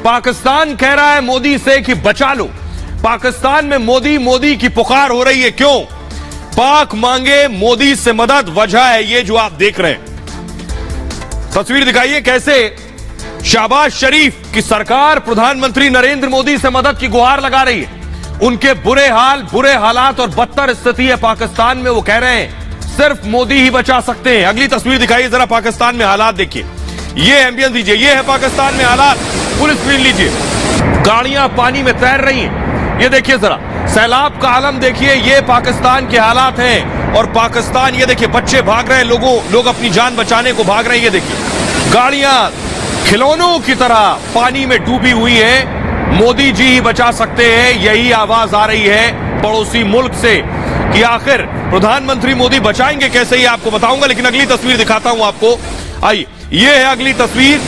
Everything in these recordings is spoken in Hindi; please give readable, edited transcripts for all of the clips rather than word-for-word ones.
पाकिस्तान कह रहा है मोदी से कि बचा लो। पाकिस्तान में मोदी मोदी की पुकार हो रही है। क्यों? पाक मांगे मोदी से मदद, वजह है ये जो आप देख रहे हैं। तस्वीर दिखाइए कैसे शहबाज शरीफ की सरकार प्रधानमंत्री नरेंद्र मोदी से मदद की गुहार लगा रही है। उनके बुरे हाल, बुरे हालात और बदतर स्थिति है पाकिस्तान में। वो कह रहे हैं सिर्फ मोदी ही बचा सकते हैं। अगली तस्वीर दिखाइए जरा, पाकिस्तान में हालात देखिए। ये एम्बियंस दीजिए, ये है पाकिस्तान में हालात। फुल स्क्रीन लीजिए, गाड़ियां पानी में तैर रही हैं। ये देखिए जरा, सैलाब का आलम देखिए। ये पाकिस्तान के हालात हैं। और पाकिस्तान, ये देखिए बच्चे भाग रहे हैं, लोग अपनी जान बचाने को भाग रहे हैं। ये देखिए गाड़ियां खिलौनों की तरह पानी में डूबी हुई है। मोदी जी ही बचा सकते हैं, यही आवाज आ रही है पड़ोसी मुल्क से कि आखिर प्रधानमंत्री मोदी बचाएंगे कैसे, ये आपको बताऊंगा। लेकिन अगली तस्वीर दिखाता हूं आपको। आइए, ये है अगली तस्वीर।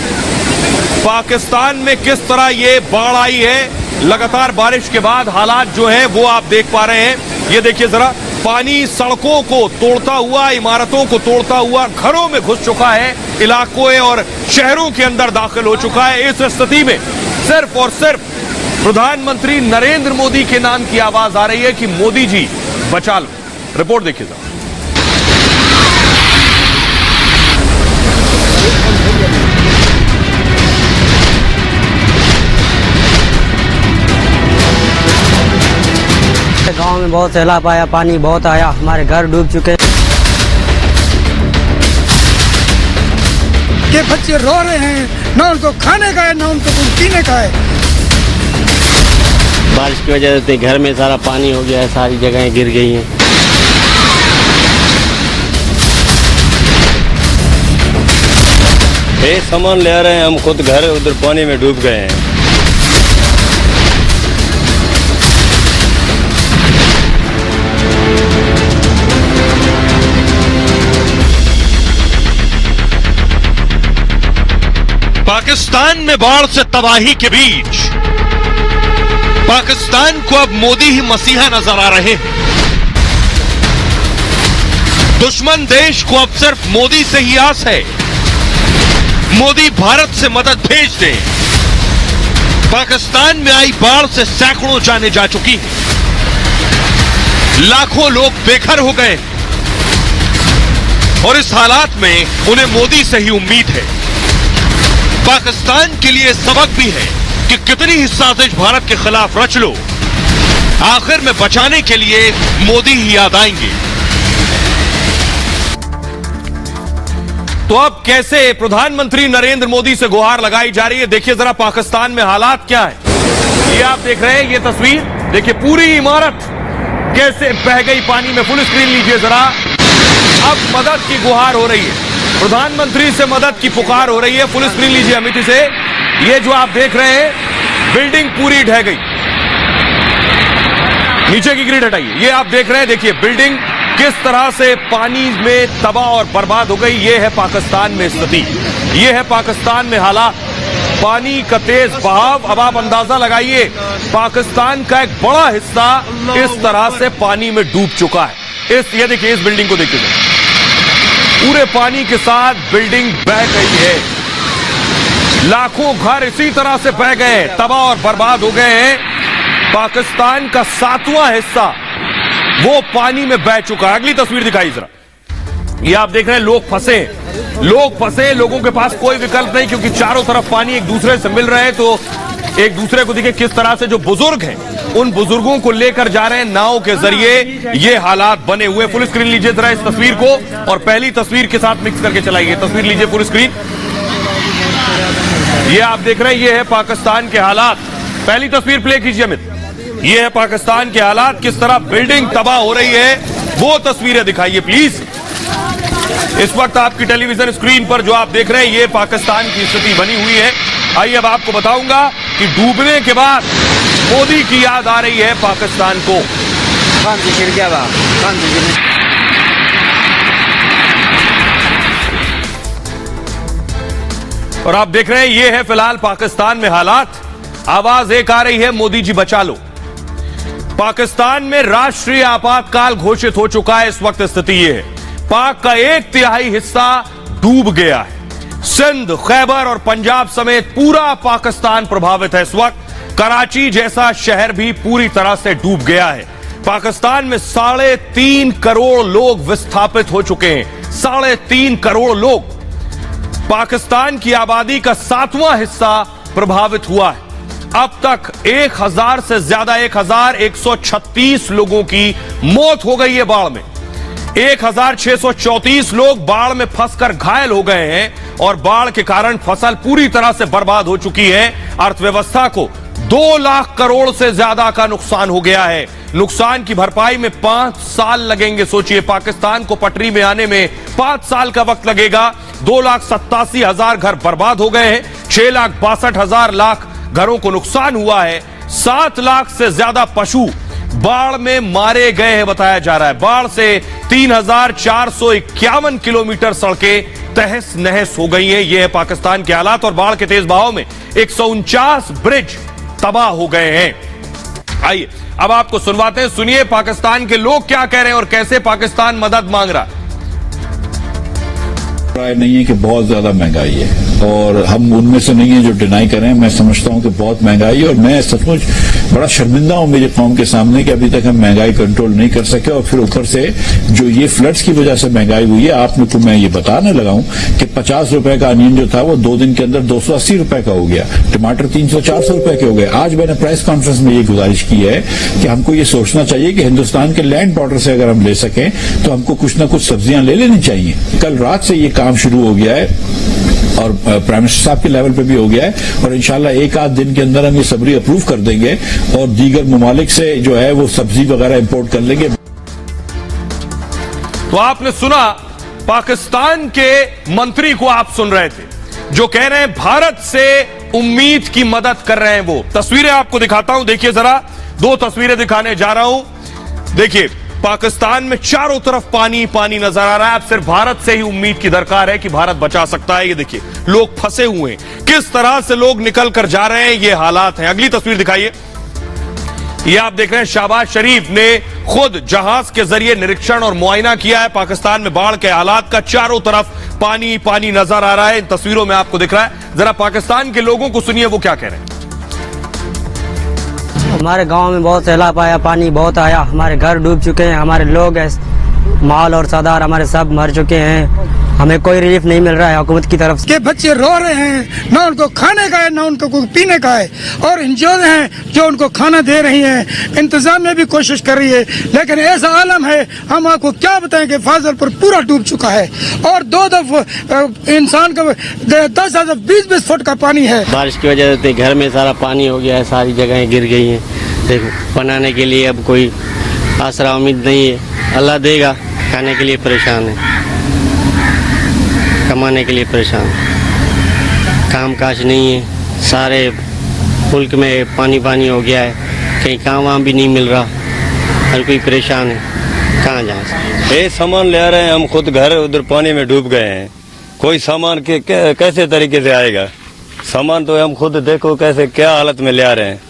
पाकिस्तान में किस तरह ये बाढ़ आई है। लगातार बारिश के बाद हालात जो है वो आप देख पा रहे हैं। ये देखिए जरा, पानी सड़कों को तोड़ता हुआ, इमारतों को तोड़ता हुआ घरों में घुस चुका है, इलाकों और शहरों के अंदर दाखिल हो चुका है। इस स्थिति में सिर्फ और सिर्फ प्रधानमंत्री नरेंद्र मोदी के नाम की आवाज आ रही है कि मोदी जी बचा लो। रिपोर्ट देखिए जरा। गांव में बहुत सैलाब आया, पानी बहुत आया, हमारे घर डूब चुके। के बच्चे रो रहे हैं, ना उनको खाने का है ना उनको कुछ पीने का है। बारिश की वजह से घर में सारा पानी हो गया है, सारी जगहें गिर गई हैं। ये सामान ले रहे हैं, हम खुद घर उधर पानी में डूब गए हैं। पाकिस्तान में बाढ़ से तबाही के बीच पाकिस्तान को अब मोदी ही मसीहा नजर आ रहे हैं। दुश्मन देश को अब सिर्फ मोदी से ही आस है। मोदी भारत से मदद भेज दे। पाकिस्तान में आई बाढ़ से सैकड़ों जानें जा चुकी हैं। लाखों लोग बेघर हो गए और इस हालात में उन्हें मोदी से ही उम्मीद है। पाकिस्तान के लिए सबक भी है कि कितनी ही साजिश भारत के खिलाफ रच लो, आखिर में बचाने के लिए मोदी ही याद आएंगे। तो अब कैसे प्रधानमंत्री नरेंद्र मोदी से गुहार लगाई जा रही है। देखिए जरा पाकिस्तान में हालात क्या है। ये आप देख रहे हैं, ये तस्वीर देखिए, पूरी इमारत कैसे बह गई पानी में। फुल स्क्रीन लीजिए जरा। अब मदद की गुहार हो रही है, प्रधानमंत्री से मदद की पुकार हो रही है। फुल स्क्रीन लीजिए अमित से। ये जो आप देख रहे हैं, बिल्डिंग पूरी ढह गई। नीचे की ग्रिड हटाइए। ये आप देख रहे हैं, देखिए बिल्डिंग किस तरह से पानी में तबाह और बर्बाद हो गई। ये है पाकिस्तान में स्थिति, ये है पाकिस्तान में हालात। पानी का तेज बहाव। अब आप अंदाजा लगाइए, पाकिस्तान का एक बड़ा हिस्सा इस तरह से पानी में डूब चुका है। ये देखिए, इस बिल्डिंग को देखिए, पूरे पानी के साथ बिल्डिंग बह गई है। लाखों घर इसी तरह से बह गए, तबाह और बर्बाद हो गए हैं। पाकिस्तान का 7वां हिस्सा वो पानी में बह चुका है। अगली तस्वीर दिखाई जरा। ये आप देख रहे हैं, लोग फंसे, लोगों के पास कोई विकल्प नहीं, क्योंकि चारों तरफ पानी एक दूसरे से मिल रहे हैं। तो एक दूसरे को देखिए किस तरह से जो बुजुर्ग हैं, उन बुजुर्गों को लेकर जा रहे हैं नाव के जरिए। ये हालात बने हुए। फुल स्क्रीन लीजिए जरा इस तस्वीर को और पहली तस्वीर के साथ मिक्स करके चलाइए। तस्वीर लीजिए फुल स्क्रीन। ये आप देख रहे हैं, ये है पाकिस्तान के हालात। पहली तस्वीर प्ले कीजिए अमित। ये है पाकिस्तान के हालात, किस तरह बिल्डिंग तबाह हो रही है, वो तस्वीरें दिखाइए प्लीज। इस वक्त आपकी टेलीविजन स्क्रीन पर जो आप देख रहे हैं, ये पाकिस्तान की स्थिति बनी हुई है। आइए अब आपको बताऊंगा कि डूबने के बाद मोदी की याद आ रही है पाकिस्तान को। और आप देख रहे हैं, ये है फिलहाल पाकिस्तान में हालात। आवाज एक आ रही है, मोदी जी बचा लो। पाकिस्तान में राष्ट्रीय आपातकाल घोषित हो चुका है। इस वक्त स्थिति यह है, पाक का 1/3 हिस्सा डूब गया है। सिंध, खैबर और पंजाब समेत पूरा पाकिस्तान प्रभावित है इस वक्त। कराची जैसा शहर भी पूरी तरह से डूब गया है। पाकिस्तान में 3.5 करोड़ लोग विस्थापित हो चुके हैं। 3.5 करोड़ लोग, पाकिस्तान की आबादी का 7वां हिस्सा प्रभावित हुआ है। अब तक 1000 से ज्यादा 1136 लोगों की मौत हो गई है बाढ़ में। 1634 लोग बाढ़ में फंसकर घायल हो गए हैं और बाढ़ के कारण फसल पूरी तरह से बर्बाद हो चुकी है। अर्थव्यवस्था को 2 लाख करोड़ से ज्यादा का नुकसान हो गया है। नुकसान की भरपाई में 5 साल लगेंगे। सोचिए, पाकिस्तान को पटरी में आने में 5 साल का वक्त लगेगा। 2,87,000 घर बर्बाद हो गए हैं। 6,62,000 घरों को नुकसान हुआ है। 7 लाख से ज्यादा पशु बाढ़ में मारे गए हैं बताया जा रहा है। बाढ़ से 3,451 किलोमीटर सड़कें तहस नहस हो गई हैं। यह है पाकिस्तान के हालात। और बाढ़ के तेज बहाव में 149 ब्रिज तबाह हो गए हैं। आइए अब आपको सुनवाते हैं। सुनिए पाकिस्तान के लोग क्या कह रहे हैं और कैसे पाकिस्तान मदद मांग रहा है। राय नहीं है कि बहुत ज्यादा महंगाई है और हम उनमें से नहीं है जो डिनाई करें। मैं समझता हूं कि बहुत महंगाई है और मैं सचमुच बड़ा शर्मिंदा हूं मेरी कौम के सामने कि अभी तक हम महंगाई कंट्रोल नहीं कर सके और फिर ऊपर से जो ये फ्लड्स की वजह से महंगाई हुई है। आपने को मैं ये बताने लगा हूं कि 50 रुपए का अनियन जो था वो 2 दिन के अंदर 280 रुपए का हो गया। टमाटर 300-400 रुपए के हो गए। आज मैंने प्रेस कॉन्फ्रेंस में ये गुजारिश की है कि हमको ये सोचना चाहिए कि हिंदुस्तान के लैंड बॉर्डर से अगर हम ले सकें तो हमको कुछ ना कुछ सब्जियां ले लेनी चाहिए। कल रात से ये काम शुरू हो गया है और प्राइम मिनिस्टर साहब के लेवल पे भी हो गया है और इंशाल्लाह 1-8 दिन के अंदर हम ये सब्जी अप्रूव कर देंगे और दीगर ममालिक से जो है वो सब्जी वगैरह इंपोर्ट कर लेंगे। तो आपने सुना, पाकिस्तान के मंत्री को आप सुन रहे थे जो कह रहे हैं भारत से उम्मीद की मदद कर रहे हैं। वो तस्वीरें आपको दिखाता हूं, देखिए जरा। 2 तस्वीरें दिखाने जा रहा हूं। देखिए पाकिस्तान में चारों तरफ पानी पानी नजर आ रहा है। अब सिर्फ भारत से ही उम्मीद की दरकार है कि भारत बचा सकता है। ये देखिए लोग फंसे हुए हैं, किस तरह से लोग निकल कर जा रहे हैं, ये हालात हैं। अगली तस्वीर दिखाइए। ये आप देख रहे हैं शहबाज शरीफ ने खुद जहाज के जरिए निरीक्षण और मुआयना किया है। पाकिस्तान में बाढ़ के हालात का चारों तरफ पानी पानी नजर आ रहा है। इन तस्वीरों में आपको दिख रहा है। जरा पाकिस्तान के लोगों को सुनिए वो क्या कह रहे हैं। हमारे गांव में बहुत सैलाब आया, पानी बहुत आया, हमारे घर डूब चुके हैं, हमारे लोग माल और सदार हमारे सब मर चुके हैं। हमें कोई रिलीफ नहीं मिल रहा है हुकूमत की तरफ से। के बच्चे रो रहे हैं, ना उनको खाने का है ना उनको कुछ पीने का है। और एनजीओ हैं जो उनको खाना दे रही हैं, इंतजाम में भी कोशिश कर रही है, लेकिन ऐसा आलम है हम आपको क्या बताएं कि फाजिलपुर पूरा डूब चुका है और 2 दफा इंसान का 10,000 20-20 फुट का पानी है। बारिश की वजह से घर में सारा पानी हो गया है, सारी जगहें गिर गई हैं। देखो बनाने के लिए अब कोई आसरा उम्मीद नहीं है। अल्लाह देगा, खाने के लिए परेशान है, कमाने के लिए परेशान, काम काज नहीं है। सारे मुल्क में पानी पानी हो गया है, कहीं काम वाम भी नहीं मिल रहा, हर कोई परेशान है, कहाँ जाए। ये सामान ले रहे हैं हम, खुद घर उधर पानी में डूब गए हैं। कोई सामान के कैसे तरीके से आएगा? सामान तो हम खुद देखो कैसे क्या हालत में ले आ रहे हैं।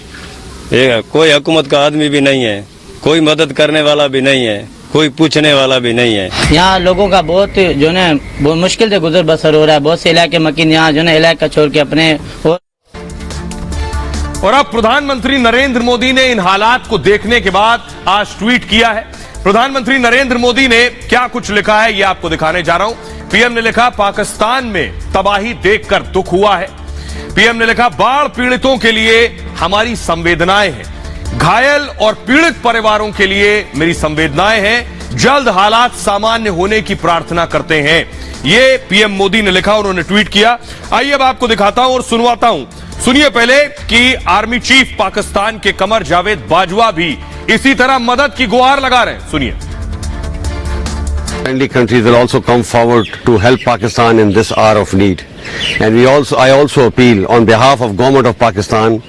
ये कोई हुकूमत का आदमी भी नहीं है, कोई मदद करने वाला भी नहीं है, कोई पूछने वाला भी नहीं है। यहाँ लोगों का बहुत जो है बहुत मुश्किल से गुजर बसर हो रहा है। बहुत से इलाके मकीन यहाँ जो है इलाका छोड़ के अपने और अब प्रधानमंत्री नरेंद्र मोदी ने इन हालात को देखने के बाद आज ट्वीट किया है। प्रधानमंत्री नरेंद्र मोदी ने क्या कुछ लिखा है ये आपको दिखाने जा रहा हूं। पीएम ने लिखा, पाकिस्तान में तबाही देखकर दुख हुआ है। पीएम ने लिखा, बाढ़ पीड़ितों के लिए हमारी संवेदनाएं हैं, घायल और पीड़ित परिवारों के लिए मेरी संवेदनाएं हैं, जल्द हालात सामान्य होने की प्रार्थना करते हैं। ये पीएम मोदी ने लिखा, उन्होंने ट्वीट किया। आइए अब आपको दिखाता हूं और सुनवाता हूं। सुनिए पहले कि आर्मी चीफ पाकिस्तान के कमर जावेद बाजवा भी इसी तरह मदद की गुहार लगा रहे हैं। सुनिए। Friendly countries will also come forward to help Pakistan in this hour of need. And I also appeal on behalf of Government of Pakistan,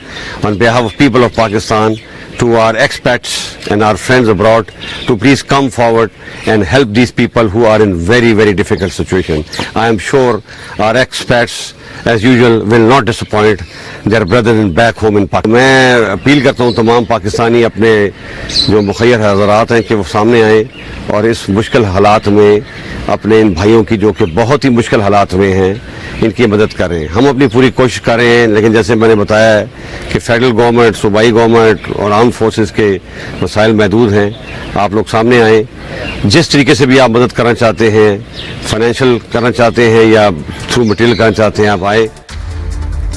on behalf of people of Pakistan, to our expats and our friends abroad to please come forward and help these people who are in very, very difficult situation. I am sure our expats as usual, will not disappoint their brothers in back home in Pakistan. मैं अपील करता हूँ तमाम पाकिस्तानी अपने जो मुखय्यर हज़रात हैं कि वो सामने आए और इस मुश्किल हालात में अपने इन भाइयों की जो कि बहुत ही मुश्किल हालात में हैं इनकी मदद करें। हम अपनी पूरी कोशिश कर रहे हैं, लेकिन जैसे मैंने बताया है कि फेडरल गवर्नमेंट, सूबाई गवर्नमेंट और आर्म फोर्सेस के वसाइल महदूद हैं। आप लोग सामने आएँ, जिस तरीके से भी आप मदद करना चाहते हैं, फाइनेंशियल करना चाहते हैं या थ्रू मटेरियल करना चाहते हैं, आप आए।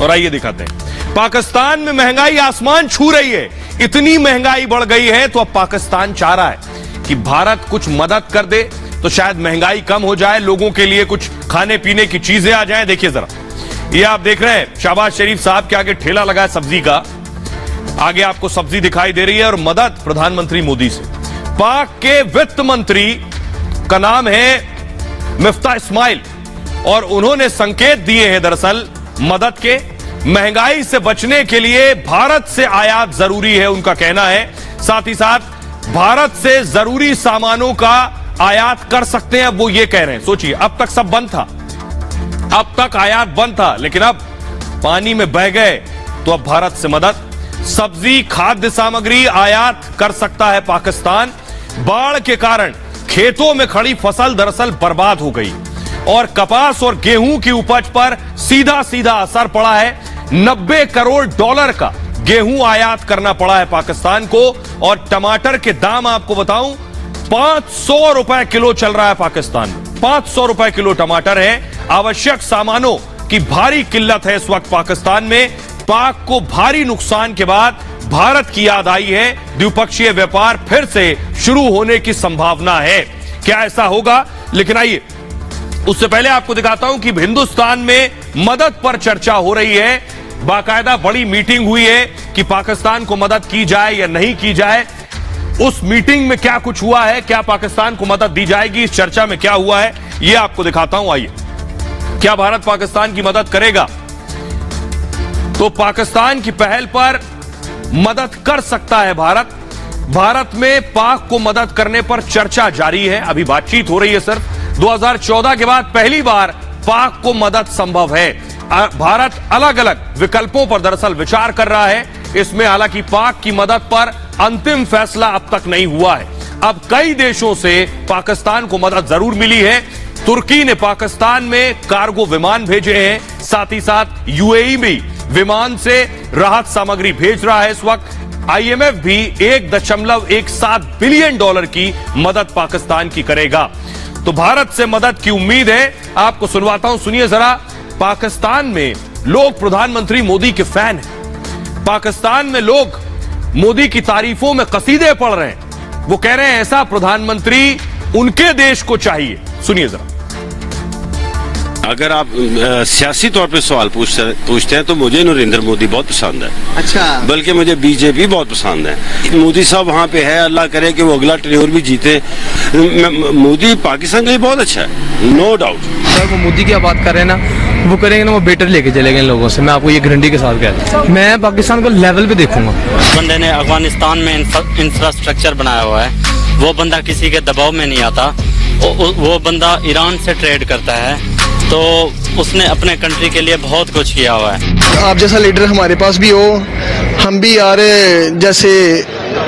और आइए दिखाते हैं, पाकिस्तान में महंगाई आसमान छू रही है। इतनी महंगाई बढ़ गई है तो अब पाकिस्तान चाह रहा है कि भारत कुछ मदद कर दे तो शायद महंगाई कम हो जाए, लोगों के लिए कुछ खाने पीने की चीजें आ जाएं। देखिए जरा, ये आप देख रहे हैं शहबाज शरीफ साहब के आगे ठेला लगा है सब्जी का, आगे आपको सब्जी दिखाई दे रही है और मदद प्रधानमंत्री मोदी से। पाक के वित्त मंत्री का नाम है मिफ्ता इस्माइल और उन्होंने संकेत दिए हैं दरअसल मदद के। महंगाई से बचने के लिए भारत से आयात जरूरी है, उनका कहना है। साथ ही साथ भारत से जरूरी सामानों का आयात कर सकते हैं, अब वो ये कह रहे हैं। सोचिए, अब तक सब बंद था, अब तक आयात बंद था, लेकिन अब पानी में बह गए तो अब भारत से मदद। सब्जी, खाद्य सामग्री आयात कर सकता है पाकिस्तान। बाढ़ के कारण खेतों में खड़ी फसल दरअसल बर्बाद हो गई और कपास और गेहूं की उपज पर सीधा सीधा असर पड़ा है। 90 करोड़ डॉलर का गेहूं आयात करना पड़ा है पाकिस्तान को। और टमाटर के दाम आपको बताऊं, 500 रुपए किलो चल रहा है पाकिस्तान में। 500 रुपए किलो टमाटर है। आवश्यक सामानों की भारी किल्लत है इस वक्त पाकिस्तान में। पाक को भारी नुकसान के बाद भारत की याद आई है। द्विपक्षीय व्यापार फिर से शुरू होने की संभावना है। क्या ऐसा होगा? लेकिन आइए उससे पहले आपको दिखाता हूं कि हिंदुस्तान में मदद पर चर्चा हो रही है। बाकायदा बड़ी मीटिंग हुई है कि पाकिस्तान को मदद की जाए या नहीं की जाए। उस मीटिंग में क्या कुछ हुआ है, क्या पाकिस्तान को मदद दी जाएगी, इस चर्चा में क्या हुआ है, यह आपको दिखाता हूं। आइए, क्या भारत पाकिस्तान की मदद करेगा? तो पाकिस्तान की पहल पर मदद कर सकता है भारत। भारत में पाक को मदद करने पर चर्चा जारी है, अभी बातचीत हो रही है। सिर्फ 2014 के बाद पहली बार पाक को मदद संभव है। भारत अलग अलग विकल्पों पर दरअसल विचार कर रहा है। इसमें हालांकि पाक की मदद पर अंतिम फैसला अब तक नहीं हुआ है। अब कई देशों से पाकिस्तान को मदद जरूर मिली है। तुर्की ने पाकिस्तान में कार्गो विमान भेजे हैं, साथ ही साथ यूएई भी विमान से राहत सामग्री भेज रहा है इस वक्त। आईएमएफ भी 1.17 बिलियन डॉलर की मदद पाकिस्तान की करेगा। तो भारत से मदद की उम्मीद है। आपको सुनवाता हूं, सुनिए जरा। पाकिस्तान में लोग प्रधानमंत्री मोदी के फैन हैं। पाकिस्तान में लोग मोदी की तारीफों में कसीदे पढ़ रहे हैं। वो कह रहे हैं ऐसा प्रधानमंत्री उनके देश को चाहिए। सुनिए जरा। अगर आप सियासी तौर पे सवाल पूछते हैं तो मुझे नरेंद्र मोदी बहुत पसंद है। अच्छा। बल्कि मुझे बीजेपी बहुत पसंद है। मोदी साहब वहाँ पे है, अल्लाह करे कि वो अगला टेन्योर भी जीते। मोदी पाकिस्तान के लिए बहुत अच्छा है, नो डाउट। सर, वो मोदी की बात कर रहे हैं ना, वो करेंगे ना, वो बेटर लेके चलेंगे इन लोगों से। मैं आपको ये गारंटी के साथ कहता हूँ। मैं पाकिस्तान को लेवल पे देखूंगा। बंदे ने अफगानिस्तान में इंफ्रास्ट्रक्चर बनाया हुआ है, वो बंदा किसी के दबाव में नहीं आता। वो बंदा ईरान से ट्रेड करता है, तो उसने अपने कंट्री के लिए बहुत कुछ किया हुआ है। आप जैसा लीडर हमारे पास भी हो, हम भी यार जैसे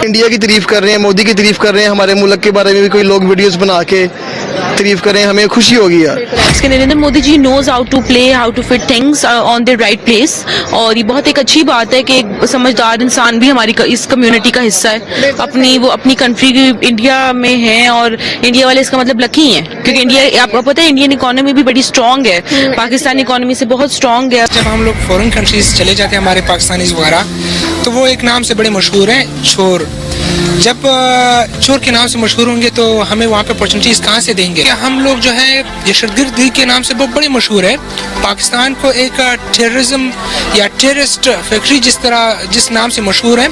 इंडिया की तारीफ कर रहे हैं, मोदी की तारीफ कर रहे हैं, हमारे मुल्क के बारे में भी कोई लोग वीडियोस बना के तारीफ करें, हमें खुशी होगी यार। Narendra Modi ji knows how to play, how to fit things on the right place. और ये बहुत एक अच्छी बात है कि एक समझदार इंसान भी हमारी इस कम्युनिटी का हिस्सा है। वो अपनी कंट्री इंडिया में है और इंडिया वाले इसका मतलब लकी हैं, क्योंकि इंडिया, आपको पता है, इंडियन इकोनॉमी भी बड़ी स्ट्रांग है, पाकिस्तान इकोनॉमी से बहुत स्ट्रांग है। जब हम लोग फॉरेन कंट्रीज चले जाते हैं, हमारे पाकिस्तानीज वगैरह, तो वो एक नाम से बड़े मशहूर हैं, चोर। जब चोर के नाम से मशहूर होंगे तो हमें वहाँ पे अपॉर्चुनिटीज कहाँ से देंगे? हम लोग जो है दहशतगर्दी के नाम से बहुत बड़ी मशहूर है। पाकिस्तान को एक टेररिज्म या टेररिस्ट फैक्ट्री जिस नाम से मशहूर है,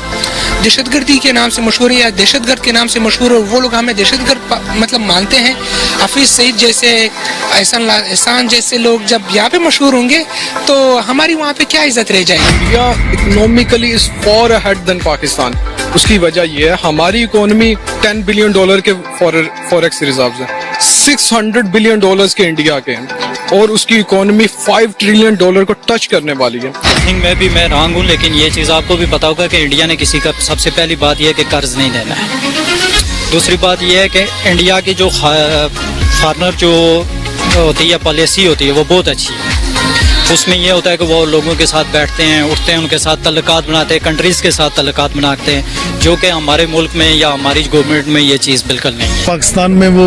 दहशतगर्दी के नाम से मशहूर है या दहशतगर्द के नाम से मशहूर है, वो लोग हमें दहशतगर्द मतलब मानते हैं। हफीज सईद जैसे, एहसान जैसे लोग जब यहाँ पे मशहूर होंगे तो हमारी वहाँ पे क्या इज्जत रह जाएगी? India economically is far ahead than Pakistan. उसकी वजह यह है, हमारी इकोनॉमी $10 बिलियन के फॉरेक्स रिजर्व्स हैं, $600 बिलियन के इंडिया के हैं। और उसकी इकोनॉमी $5 ट्रिलियन को टच करने वाली है। आई थिंक मैं रॉन्ग हूँ, लेकिन ये चीज़ आपको भी पता होगा कि इंडिया ने किसी का, सबसे पहली बात यह है कि कर्ज नहीं लेना है। दूसरी बात यह है कि इंडिया की जो फॉरेनर जो होती है पॉलिसी होती है वो बहुत अच्छी है। उसमें यह होता है कि वो लोगों के साथ बैठते हैं, उठते हैं, उनके साथ तल्लुकात बनाते हैं, कंट्रीज़ के साथ तल्लुकात बनाते हैं, जो कि हमारे मुल्क में या हमारी गवर्नमेंट में ये चीज़ बिल्कुल नहीं है। पाकिस्तान में वो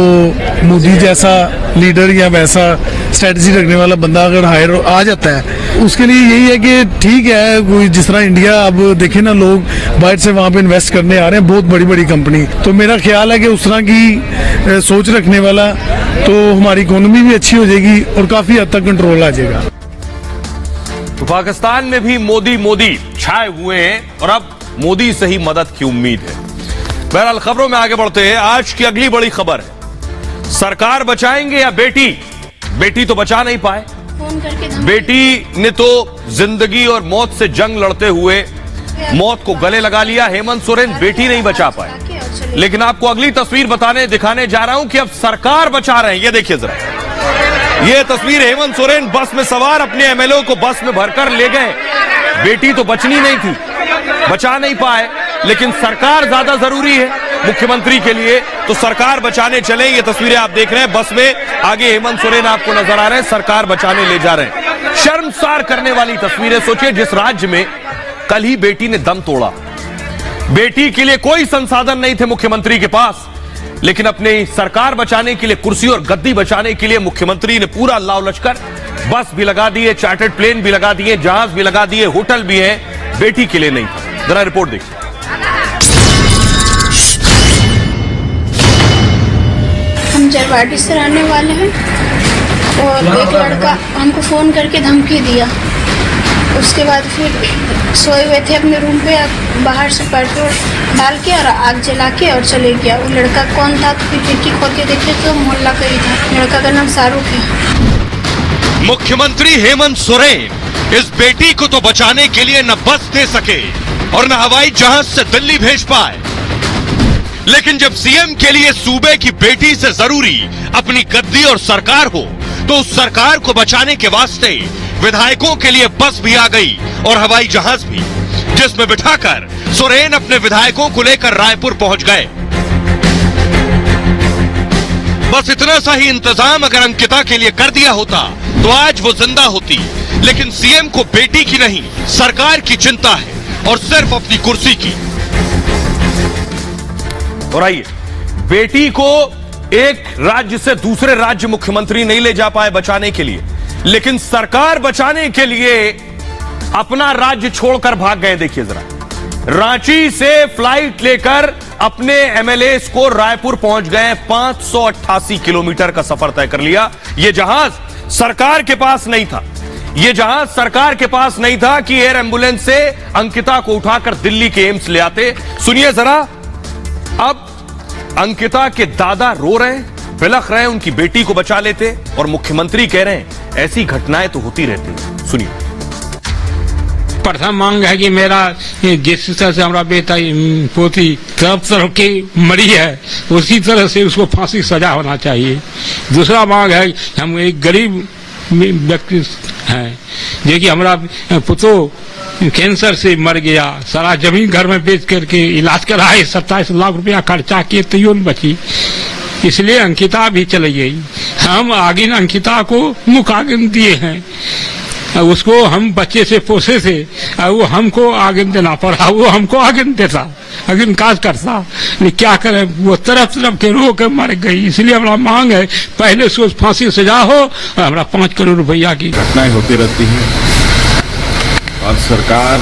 मोदी जैसा लीडर या वैसा स्ट्रेटजी रखने वाला बंदा अगर हायर आ जाता है, उसके लिए यही है कि ठीक है, कोई जिस तरह इंडिया अब देखे ना, लोग बाहर से वहाँ पे इन्वेस्ट करने आ रहे हैं, बहुत बड़ी बड़ी कंपनी। तो मेरा ख्याल है कि उस तरह की सोच रखने वाला, तो हमारी इकोनॉमी भी अच्छी हो जाएगी और काफ़ी हद तक कंट्रोल आ जाएगा। तो पाकिस्तान में भी मोदी मोदी छाए हुए हैं और अब मोदी से ही मदद की उम्मीद है। बहरहाल खबरों में आगे बढ़ते हैं। आज की अगली बड़ी खबर है, सरकार बचाएंगे या बेटी? बेटी तो बचा नहीं पाए। बेटी ने तो जिंदगी और मौत से जंग लड़ते हुए मौत को गले लगा लिया। हेमंत सोरेन बेटी नहीं बचा पाए, लेकिन आपको अगली तस्वीर दिखाने जा रहा हूं कि अब सरकार बचा रहे हैं। ये देखिए जरा, ये तस्वीर हेमंत सोरेन बस में सवार अपने एमएलए को बस में भरकर ले गए। बेटी तो बचनी नहीं थी, बचा नहीं पाए, लेकिन सरकार ज्यादा जरूरी है मुख्यमंत्री के लिए, तो सरकार बचाने चले। ये तस्वीरें आप देख रहे हैं, बस में आगे हेमंत सोरेन आपको नजर आ रहे हैं, सरकार बचाने ले जा रहे हैं। शर्मसार करने वाली तस्वीरें। सोचिए, जिस राज्य में कल ही बेटी ने दम तोड़ा, बेटी के लिए कोई संसाधन नहीं थे मुख्यमंत्री के पास, लेकिन अपनी सरकार बचाने के लिए, कुर्सी और गद्दी बचाने के लिए मुख्यमंत्री ने पूरा लाव लश्कर, बस भी लगा दिए, चार्टर्ड प्लेन भी लगा दिए, जहाज भी लगा दिए, होटल भी है, बेटी के लिए नहीं था। जरा रिपोर्ट देखिए। हम जरवाडी से रहने वाले हैं और एक लड़का हमको फोन करके धमकी दिया। उसके बाद फिर सोए हुए थे अपने रूम पे, बाहर से पेट्रोल डाल के और आग जला के और चले गया। वो लड़का कौन था तो फिर खिड़की खोल के देखे तो मोहल्ला का ही था। लड़का का नाम शाहरुख है। मुख्यमंत्री हेमंत सोरेन इस बेटी को तो बचाने के लिए न बस दे सके और न हवाई जहाज से दिल्ली भेज पाए, लेकिन जब सीएम के लिए सूबे की बेटी से जरूरी अपनी गद्दी और सरकार हो, तो उस सरकार को बचाने के वास्ते विधायकों के लिए बस भी आ गई और हवाई जहाज भी, जिसमें बिठाकर सोरेन अपने विधायकों को लेकर रायपुर पहुंच गए। बस इतना सा ही इंतजाम अगर अंकिता के लिए कर दिया होता तो आज वो जिंदा होती, लेकिन सीएम को बेटी की नहीं, सरकार की चिंता है और सिर्फ अपनी कुर्सी की। और आइए, बेटी को एक राज्य से दूसरे राज्य मुख्यमंत्री नहीं ले जा पाए बचाने के लिए, लेकिन सरकार बचाने के लिए अपना राज्य छोड़कर भाग गए। देखिए जरा, रांची से फ्लाइट लेकर अपने एमएलए को रायपुर पहुंच गए। 588 किलोमीटर का सफर तय कर लिया। यह जहाज सरकार के पास नहीं था, यह जहाज सरकार के पास नहीं था कि एयर एम्बुलेंस से अंकिता को उठाकर दिल्ली के एम्स ले आते। सुनिए जरा, अब अंकिता के दादा रो रहे हैं, बिलख रहे हैं, उनकी बेटी को बचा लेते, और मुख्यमंत्री कह रहे हैं ऐसी घटनाएं तो होती रहती हैं। सुनिए। प्रथम मांग है कि मेरा जिस तरह से हमारा बेटा पोती तरफ के मरी है, उसी तरह से उसको फांसी सजा होना चाहिए। दूसरा मांग है, हम एक गरीब व्यक्ति हैं, जो कि हमारा पुतो कैंसर से मर गया, सारा जमीन घर में बेच करके इलाज कराए, 27 लाख रुपया खर्चा किए, तैयो नहीं बची, इसलिए अंकिता भी चली गई। हम आगिन अंकिता को मुखागिन दिए हैं, उसको हम बच्चे से पोसे थे, वो हमको आगिन देना पड़ा, वो हमको आगिन देता, आगिन काज करता, लेकिन क्या करें, वो तरफ के रो के मर गई। इसलिए हमारा मांग है, पहले से फांसी सजा हो और हमारा 5 करोड़ रुपया की। घटनाएं होती रहती हैं और सरकार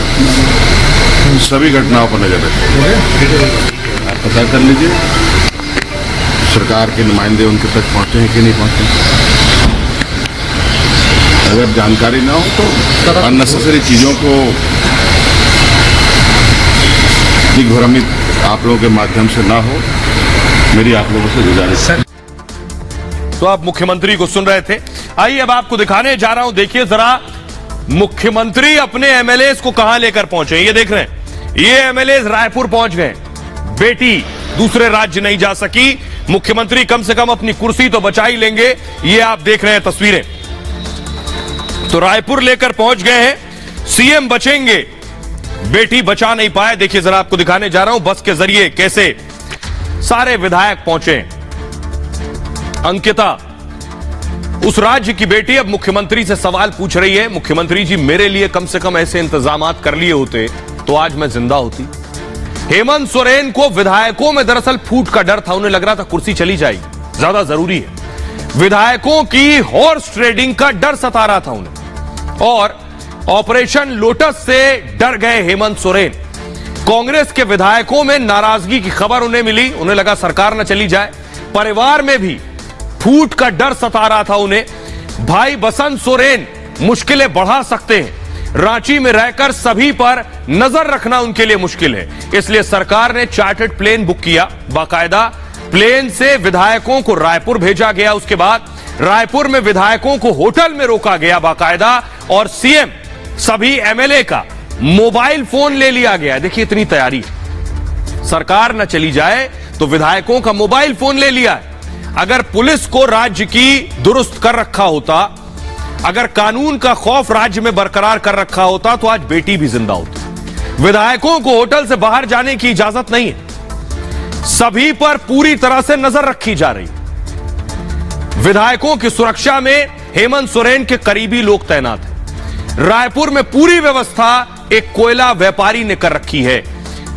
सभी घटनाओं पर नजर रखती है। आप पता कर लीजिए सरकार के नुमाइंदे उनके तक पहुंचे हैं कि नहीं पहुंचे। अगर जानकारी ना हो तो अननेसेसरी चीजों को दिग्भ्रमित आप लोगों के माध्यम से ना हो, मेरी आप लोगों से गुजारिश है। तो आप मुख्यमंत्री को सुन रहे थे। आइए अब आपको दिखाने जा रहा हूं, देखिए जरा, मुख्यमंत्री अपने एमएलए को कहां लेकर पहुंचे। ये देख रहे हैं, ये एमएलए रायपुर पहुंच गए। बेटी दूसरे राज्य नहीं जा सकी, मुख्यमंत्री कम से कम अपनी कुर्सी तो बचा ही लेंगे। ये आप देख रहे हैं तस्वीरें। तो रायपुर लेकर पहुंच गए हैं, सीएम बचेंगे, बेटी बचा नहीं पाए। देखिए जरा आपको दिखाने जा रहा हूं बस के जरिए कैसे सारे विधायक पहुंचे। अंकिता उस राज्य की बेटी अब मुख्यमंत्री से सवाल पूछ रही है, मुख्यमंत्री जी मेरे लिए कम से कम ऐसे इंतजामात कर लिए होते तो आज मैं जिंदा होती। हेमंत सोरेन को विधायकों में दरअसल फूट का डर था, उन्हें लग रहा था कुर्सी चली जाएगी, ज्यादा जरूरी है। विधायकों की हॉर्स ट्रेडिंग का डर सता रहा था उन्हें और ऑपरेशन लोटस से डर गए हेमंत सोरेन। कांग्रेस के विधायकों में नाराजगी की खबर उन्हें मिली, उन्हें लगा सरकार न चली जाए। परिवार में भी फूट का डर सता रहा था उन्हें। भाई बसंत सोरेन मुश्किलें बढ़ा सकते हैं, रांची में रहकर सभी पर नजर रखना उनके लिए मुश्किल है, इसलिए सरकार ने चार्टर्ड प्लेन बुक किया। बाकायदा प्लेन से विधायकों को रायपुर भेजा गया, उसके बाद रायपुर में विधायकों को होटल में रोका गया बाकायदा, और सीएम सभी एमएलए का मोबाइल फोन ले लिया गया। देखिए इतनी तैयारी, सरकार न चली जाए तो विधायकों का मोबाइल फोन ले लिया है। अगर पुलिस को राज्य की दुरुस्त कर रखा होता, अगर कानून का खौफ राज्य में बरकरार कर रखा होता तो आज बेटी भी जिंदा होती। विधायकों को होटल से बाहर जाने की इजाजत नहीं है, सभी पर पूरी तरह से नजर रखी जा रही। विधायकों की सुरक्षा में हेमंत सोरेन के करीबी लोग तैनात हैं। रायपुर में पूरी व्यवस्था एक कोयला व्यापारी ने कर रखी है।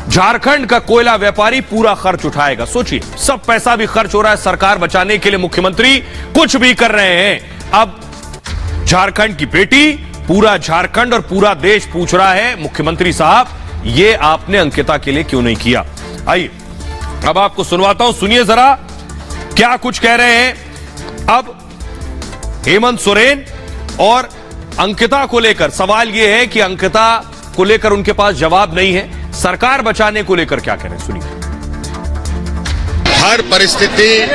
झारखंड का कोयला व्यापारी पूरा खर्च उठाएगा। सोचिए, सब पैसा भी खर्च हो रहा है, सरकार बचाने के लिए मुख्यमंत्री कुछ भी कर रहे हैं। अब झारखंड की बेटी, पूरा झारखंड और पूरा देश पूछ रहा है मुख्यमंत्री साहब ये आपने अंकिता के लिए क्यों नहीं किया। आइए अब आपको सुनवाता हूं, सुनिए जरा क्या कुछ कह रहे हैं अब हेमंत सोरेन। और अंकिता को लेकर सवाल यह है कि अंकिता को लेकर उनके पास जवाब नहीं है, सरकार बचाने को लेकर क्या कह रहे हैं, सुनिए। हर परिस्थिति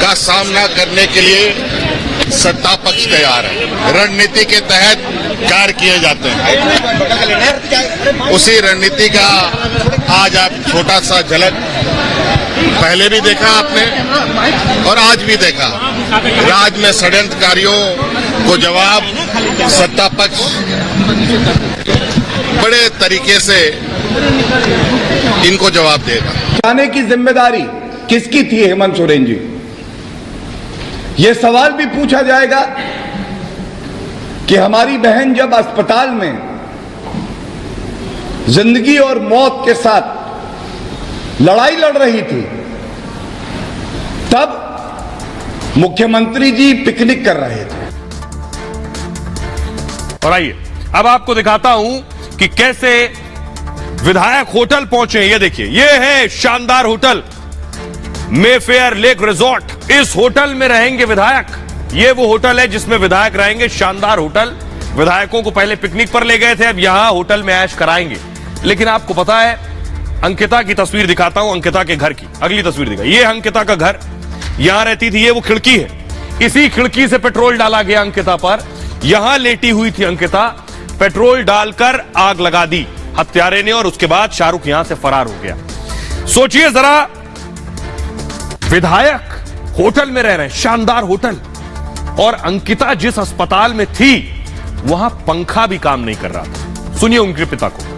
का सामना करने के लिए सत्ता पक्ष तैयार है, रणनीति के तहत कार्य किए जाते हैं। उसी रणनीति का आज आप छोटा सा झलक पहले भी देखा आपने और आज भी देखा। राज्य में षड्यंत्रकारियों को जवाब सत्ता पक्ष बड़े तरीके से इनको जवाब देगा। जाने की जिम्मेदारी किसकी थी हेमंत सोरेन जी, ये सवाल भी पूछा जाएगा कि हमारी बहन जब अस्पताल में जिंदगी और मौत के साथ लड़ाई लड़ रही थी तब मुख्यमंत्री जी पिकनिक कर रहे थे। और आइए अब आपको दिखाता हूं कि कैसे विधायक होटल पहुंचे। ये देखिए, ये है शानदार होटल मेफेयर लेक रिजॉर्ट। इस होटल में रहेंगे विधायक। ये वो होटल है जिसमें विधायक रहेंगे, शानदार होटल। विधायकों को पहले पिकनिक पर ले गए थे, अब यहां होटल में ऐश कराएंगे। लेकिन आपको पता है, अंकिता की तस्वीर दिखाता हूं, अंकिता के घर की अगली तस्वीर दिखा। ये अंकिता का घर, यहां रहती थी, ये वो खिड़की है, इसी खिड़की से पेट्रोल डाला गया अंकिता पर। यहां लेटी हुई थी अंकिता, पेट्रोल डालकर आग लगा दी हत्यारे ने और उसके बाद शाहरुख यहां से फरार हो गया। सोचिए जरा, विधायक होटल में रह रहे हैं, शानदार होटल, और अंकिता जिस अस्पताल में थी वहां पंखा भी काम नहीं कर रहा था। सुनिए उनके पिता को।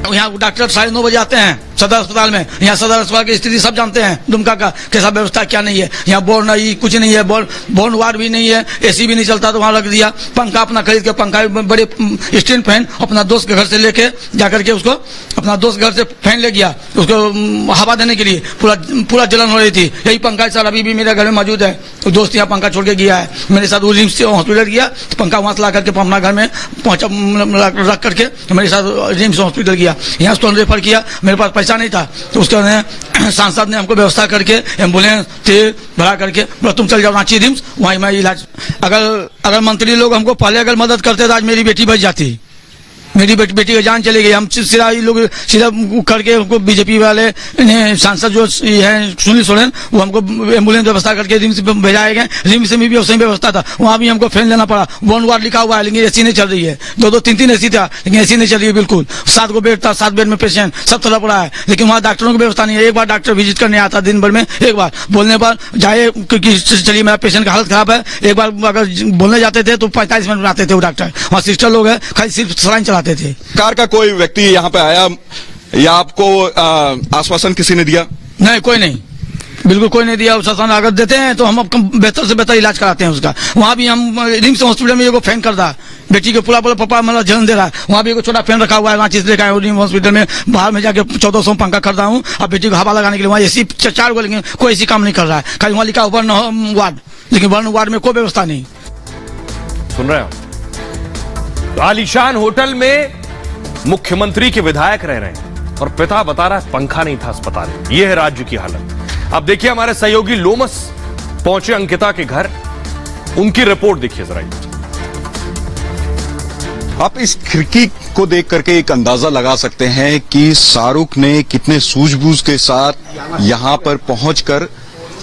यहाँ डॉक्टर 9:30 बजे आते हैं सदर अस्पताल में। यहाँ सदर अस्पताल की स्थिति सब जानते हैं, दुमका का कैसा व्यवस्था क्या नहीं है। यहाँ बोर्ड नहीं, कुछ नहीं है, बोर्ड वार्ड भी नहीं है, एसी भी नहीं चलता तो वहाँ रख दिया। पंखा अपना खरीद के, पंखा बड़े स्टैंड फैन अपना दोस्त के घर से लेके जाकर के उसको अपना दोस्त घर से फैन ले गया उसको हवा देने के लिए। पूरा जलन हो रही थी। यही पंखा सर अभी भी मेरे घर में मौजूद है। तो दोस्त यहाँ पंखा छोड़ के गया है, मेरे साथ वो रिम्स हॉस्पिटल गया तो पंखा वहां से ला करके अपना घर में पहुंचा रख करके मेरे साथ रिम्स हॉस्पिटल गया। यहाँ उसको रेफर किया, मेरे पास पैसा नहीं था तो उसके सांसद ने हमको व्यवस्था करके एम्बुलेंस तेल भरा करके बोला तुम चल जाओ रांची रिम्स, वहीं मैं इलाज। अगर मंत्री लोग हमको पहले अगर मदद करते तो आज मेरी बेटी बच जाती। मेरी बेटी की जान चली गई। हम सीधा ये लोग सीधा करके हमको बीजेपी वाले सांसद जो है सुनील सोरेन, वो हमको एम्बुलेंस व्यवस्था करके रिम्स में भेजाए गए। रिम्स में भी उसी व्यवस्था था, वहाँ भी हमको फैन लेना पड़ा। 1 वार्ड लिखा हुआ है लेकिन एसी नहीं चल रही है। 2-2, 3-3 एसी था लेकिन एसी नहीं चल रही है बिल्कुल। 7 को बेड था, 7 बेड में पेशेंट सब तरह पड़ा है, लेकिन वहाँ डॉक्टरों की व्यवस्था नहीं है। एक बार डॉक्टर विजिट करने आता दिन भर में, एक बार बोलने पर जाए क्योंकि चलिए मेरा पेशेंट का हालत खराब है। एक बार अगर बोलने जाते थे तो 45 मिनट में आते थे वो डॉक्टर। वहाँ सिस्टर लोग है खाली सिर्फ सलाइन चलाते थे। कार का कोई व्यक्ति यहाँ पे आया या आपको आश्वासन किसी ने दिया? नहीं, कोई नहीं, बिल्कुल कोई नहीं दिया। शासन अगर देते हैं तो हम बेहतर से बेहतर इलाज कराते हैं उसका। वहाँ भी हम रिम्स हॉस्पिटल में एगो फैन कर रहा बेटी के पूरा पापा मतलब जन्म दे रहा है, वहाँ भी एगो छोटा फैन रखा हुआ है। वहाँ चीज लेकर आया रिम्स हॉस्पिटल में, बाहर में जाके 1400 पंखा खरीदा हूँ अब बेटी को हवा लगाने के लिए। वहाँ एसी 4 गो, लेकिन कोई एसी काम नहीं कर रहा है। खाली वहाँ लिखा 1 वार्ड, लेकिन 1 वार्ड में कोई व्यवस्था नहीं। सुन रहे हो, आलीशान होटल में मुख्यमंत्री के विधायक रह रहे हैं और पिता बता रहा है पंखा नहीं था अस्पताल में। यह है राज्य की हालत। अब देखिए हमारे सहयोगी लोमस पहुंचे अंकिता के घर, उनकी रिपोर्ट देखिए जरा। आप इस खिड़की को देख करके एक अंदाजा लगा सकते हैं कि शाहरुख ने कितने सूझबूझ के साथ यहां पर पहुंचकर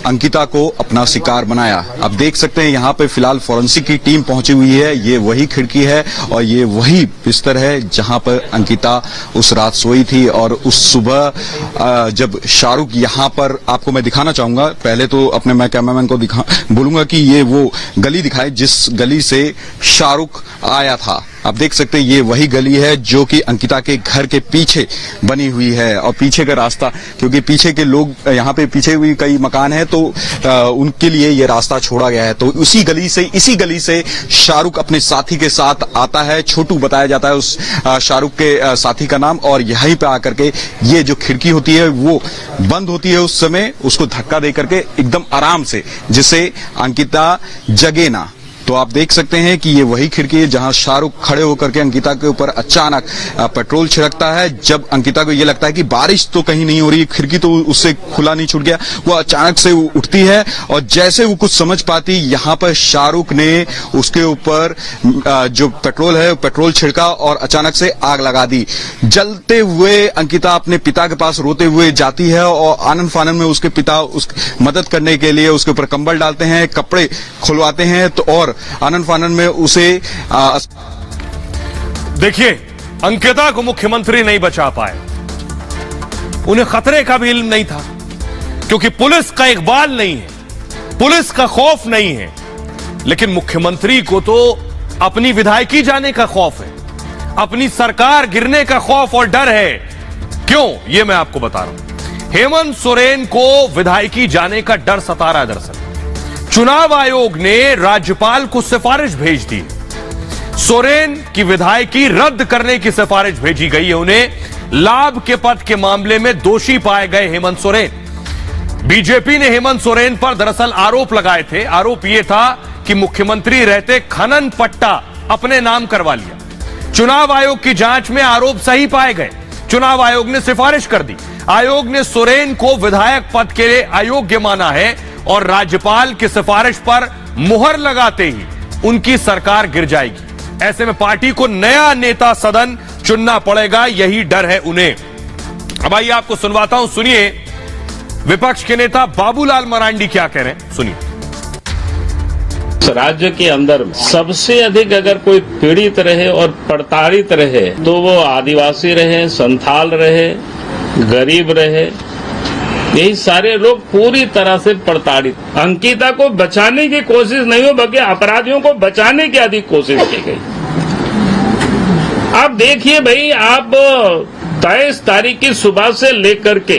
अंकिता को अपना शिकार बनाया। अब देख सकते हैं यहाँ पे फिलहाल फॉरेंसिक की टीम पहुंची हुई है। ये वही खिड़की है और ये वही बिस्तर है जहां पर अंकिता उस रात सोई थी। और उस सुबह जब शाहरुख यहाँ पर, आपको मैं दिखाना चाहूंगा, पहले तो अपने मैं कैमरामैन को बोलूंगा कि ये वो गली दिखाए जिस गली से शाहरुख आया था। आप देख सकते हैं ये वही गली है जो कि अंकिता के घर के पीछे बनी हुई है। और पीछे का रास्ता, क्योंकि पीछे के लोग यहाँ पे पीछे भी कई मकान है तो उनके लिए ये रास्ता छोड़ा गया है। तो इसी गली से शाहरुख अपने साथी के साथ आता है। छोटू बताया जाता है उस शाहरुख के साथी का नाम। और यहीं पे आकर के ये जो खिड़की होती है वो बंद होती है, उस समय उसको धक्का दे करके एकदम आराम से, जिससे अंकिता जगे ना। तो आप देख सकते हैं कि ये वही खिड़की है जहां शाहरुख खड़े होकर के अंकिता के ऊपर अचानक पेट्रोल छिड़कता है। जब अंकिता को ये लगता है कि बारिश तो कहीं नहीं हो रही, खिड़की तो उससे खुला नहीं छूट गया, वो अचानक से उठती है और जैसे वो कुछ समझ पाती, यहाँ पर शाहरुख ने उसके ऊपर जो पेट्रोल है पेट्रोल छिड़का और अचानक से आग लगा दी। जलते हुए अंकिता अपने पिता के पास रोते हुए जाती है और आनंद फानन में उसके पिता मदद करने के लिए उसके ऊपर कंबल डालते हैं, कपड़े खुलवाते हैं। तो और आनंद फानन में उसे देखिए अंकिता को मुख्यमंत्री नहीं बचा पाए। उन्हें खतरे का भी इल्म नहीं था क्योंकि पुलिस का इकबाल नहीं है, पुलिस का खौफ नहीं है। लेकिन मुख्यमंत्री को तो अपनी विधायकी जाने का खौफ है, अपनी सरकार गिरने का खौफ और डर है। क्यों, यह मैं आपको बता रहा हूं। हेमंत सोरेन को विधायकी जाने का डर सता रहा है। दरअसल चुनाव आयोग ने राज्यपाल को सिफारिश भेज दी, सोरेन की विधायकी रद्द करने की सिफारिश भेजी गई है। उन्हें लाभ के पद के मामले में दोषी पाए गए हेमंत सोरेन। बीजेपी ने हेमंत सोरेन पर दरअसल आरोप लगाए थे। आरोप यह था कि मुख्यमंत्री रहते खनन पट्टा अपने नाम करवा लिया। चुनाव आयोग की जांच में आरोप सही पाए गए, चुनाव आयोग ने सिफारिश कर दी। आयोग ने सोरेन को विधायक पद के लिए अयोग्य माना है और राज्यपाल की सिफारिश पर मुहर लगाते ही उनकी सरकार गिर जाएगी। ऐसे में पार्टी को नया नेता सदन चुनना पड़ेगा, यही डर है उन्हें। अब आइए आपको सुनवाता हूं, सुनिए विपक्ष के नेता बाबूलाल मरांडी क्या कह रहे हैं, सुनिए। राज्य के अंदर सबसे अधिक अगर कोई पीड़ित रहे और प्रताड़ित रहे तो वो आदिवासी रहे, संथाल रहे, गरीब रहे, यही सारे लोग पूरी तरह से प्रताड़ित। अंकिता को बचाने की कोशिश नहीं हो बल्कि अपराधियों को बचाने की अधिक कोशिश की गई। आप देखिए भाई, आप 23 तारीख की सुबह से लेकर के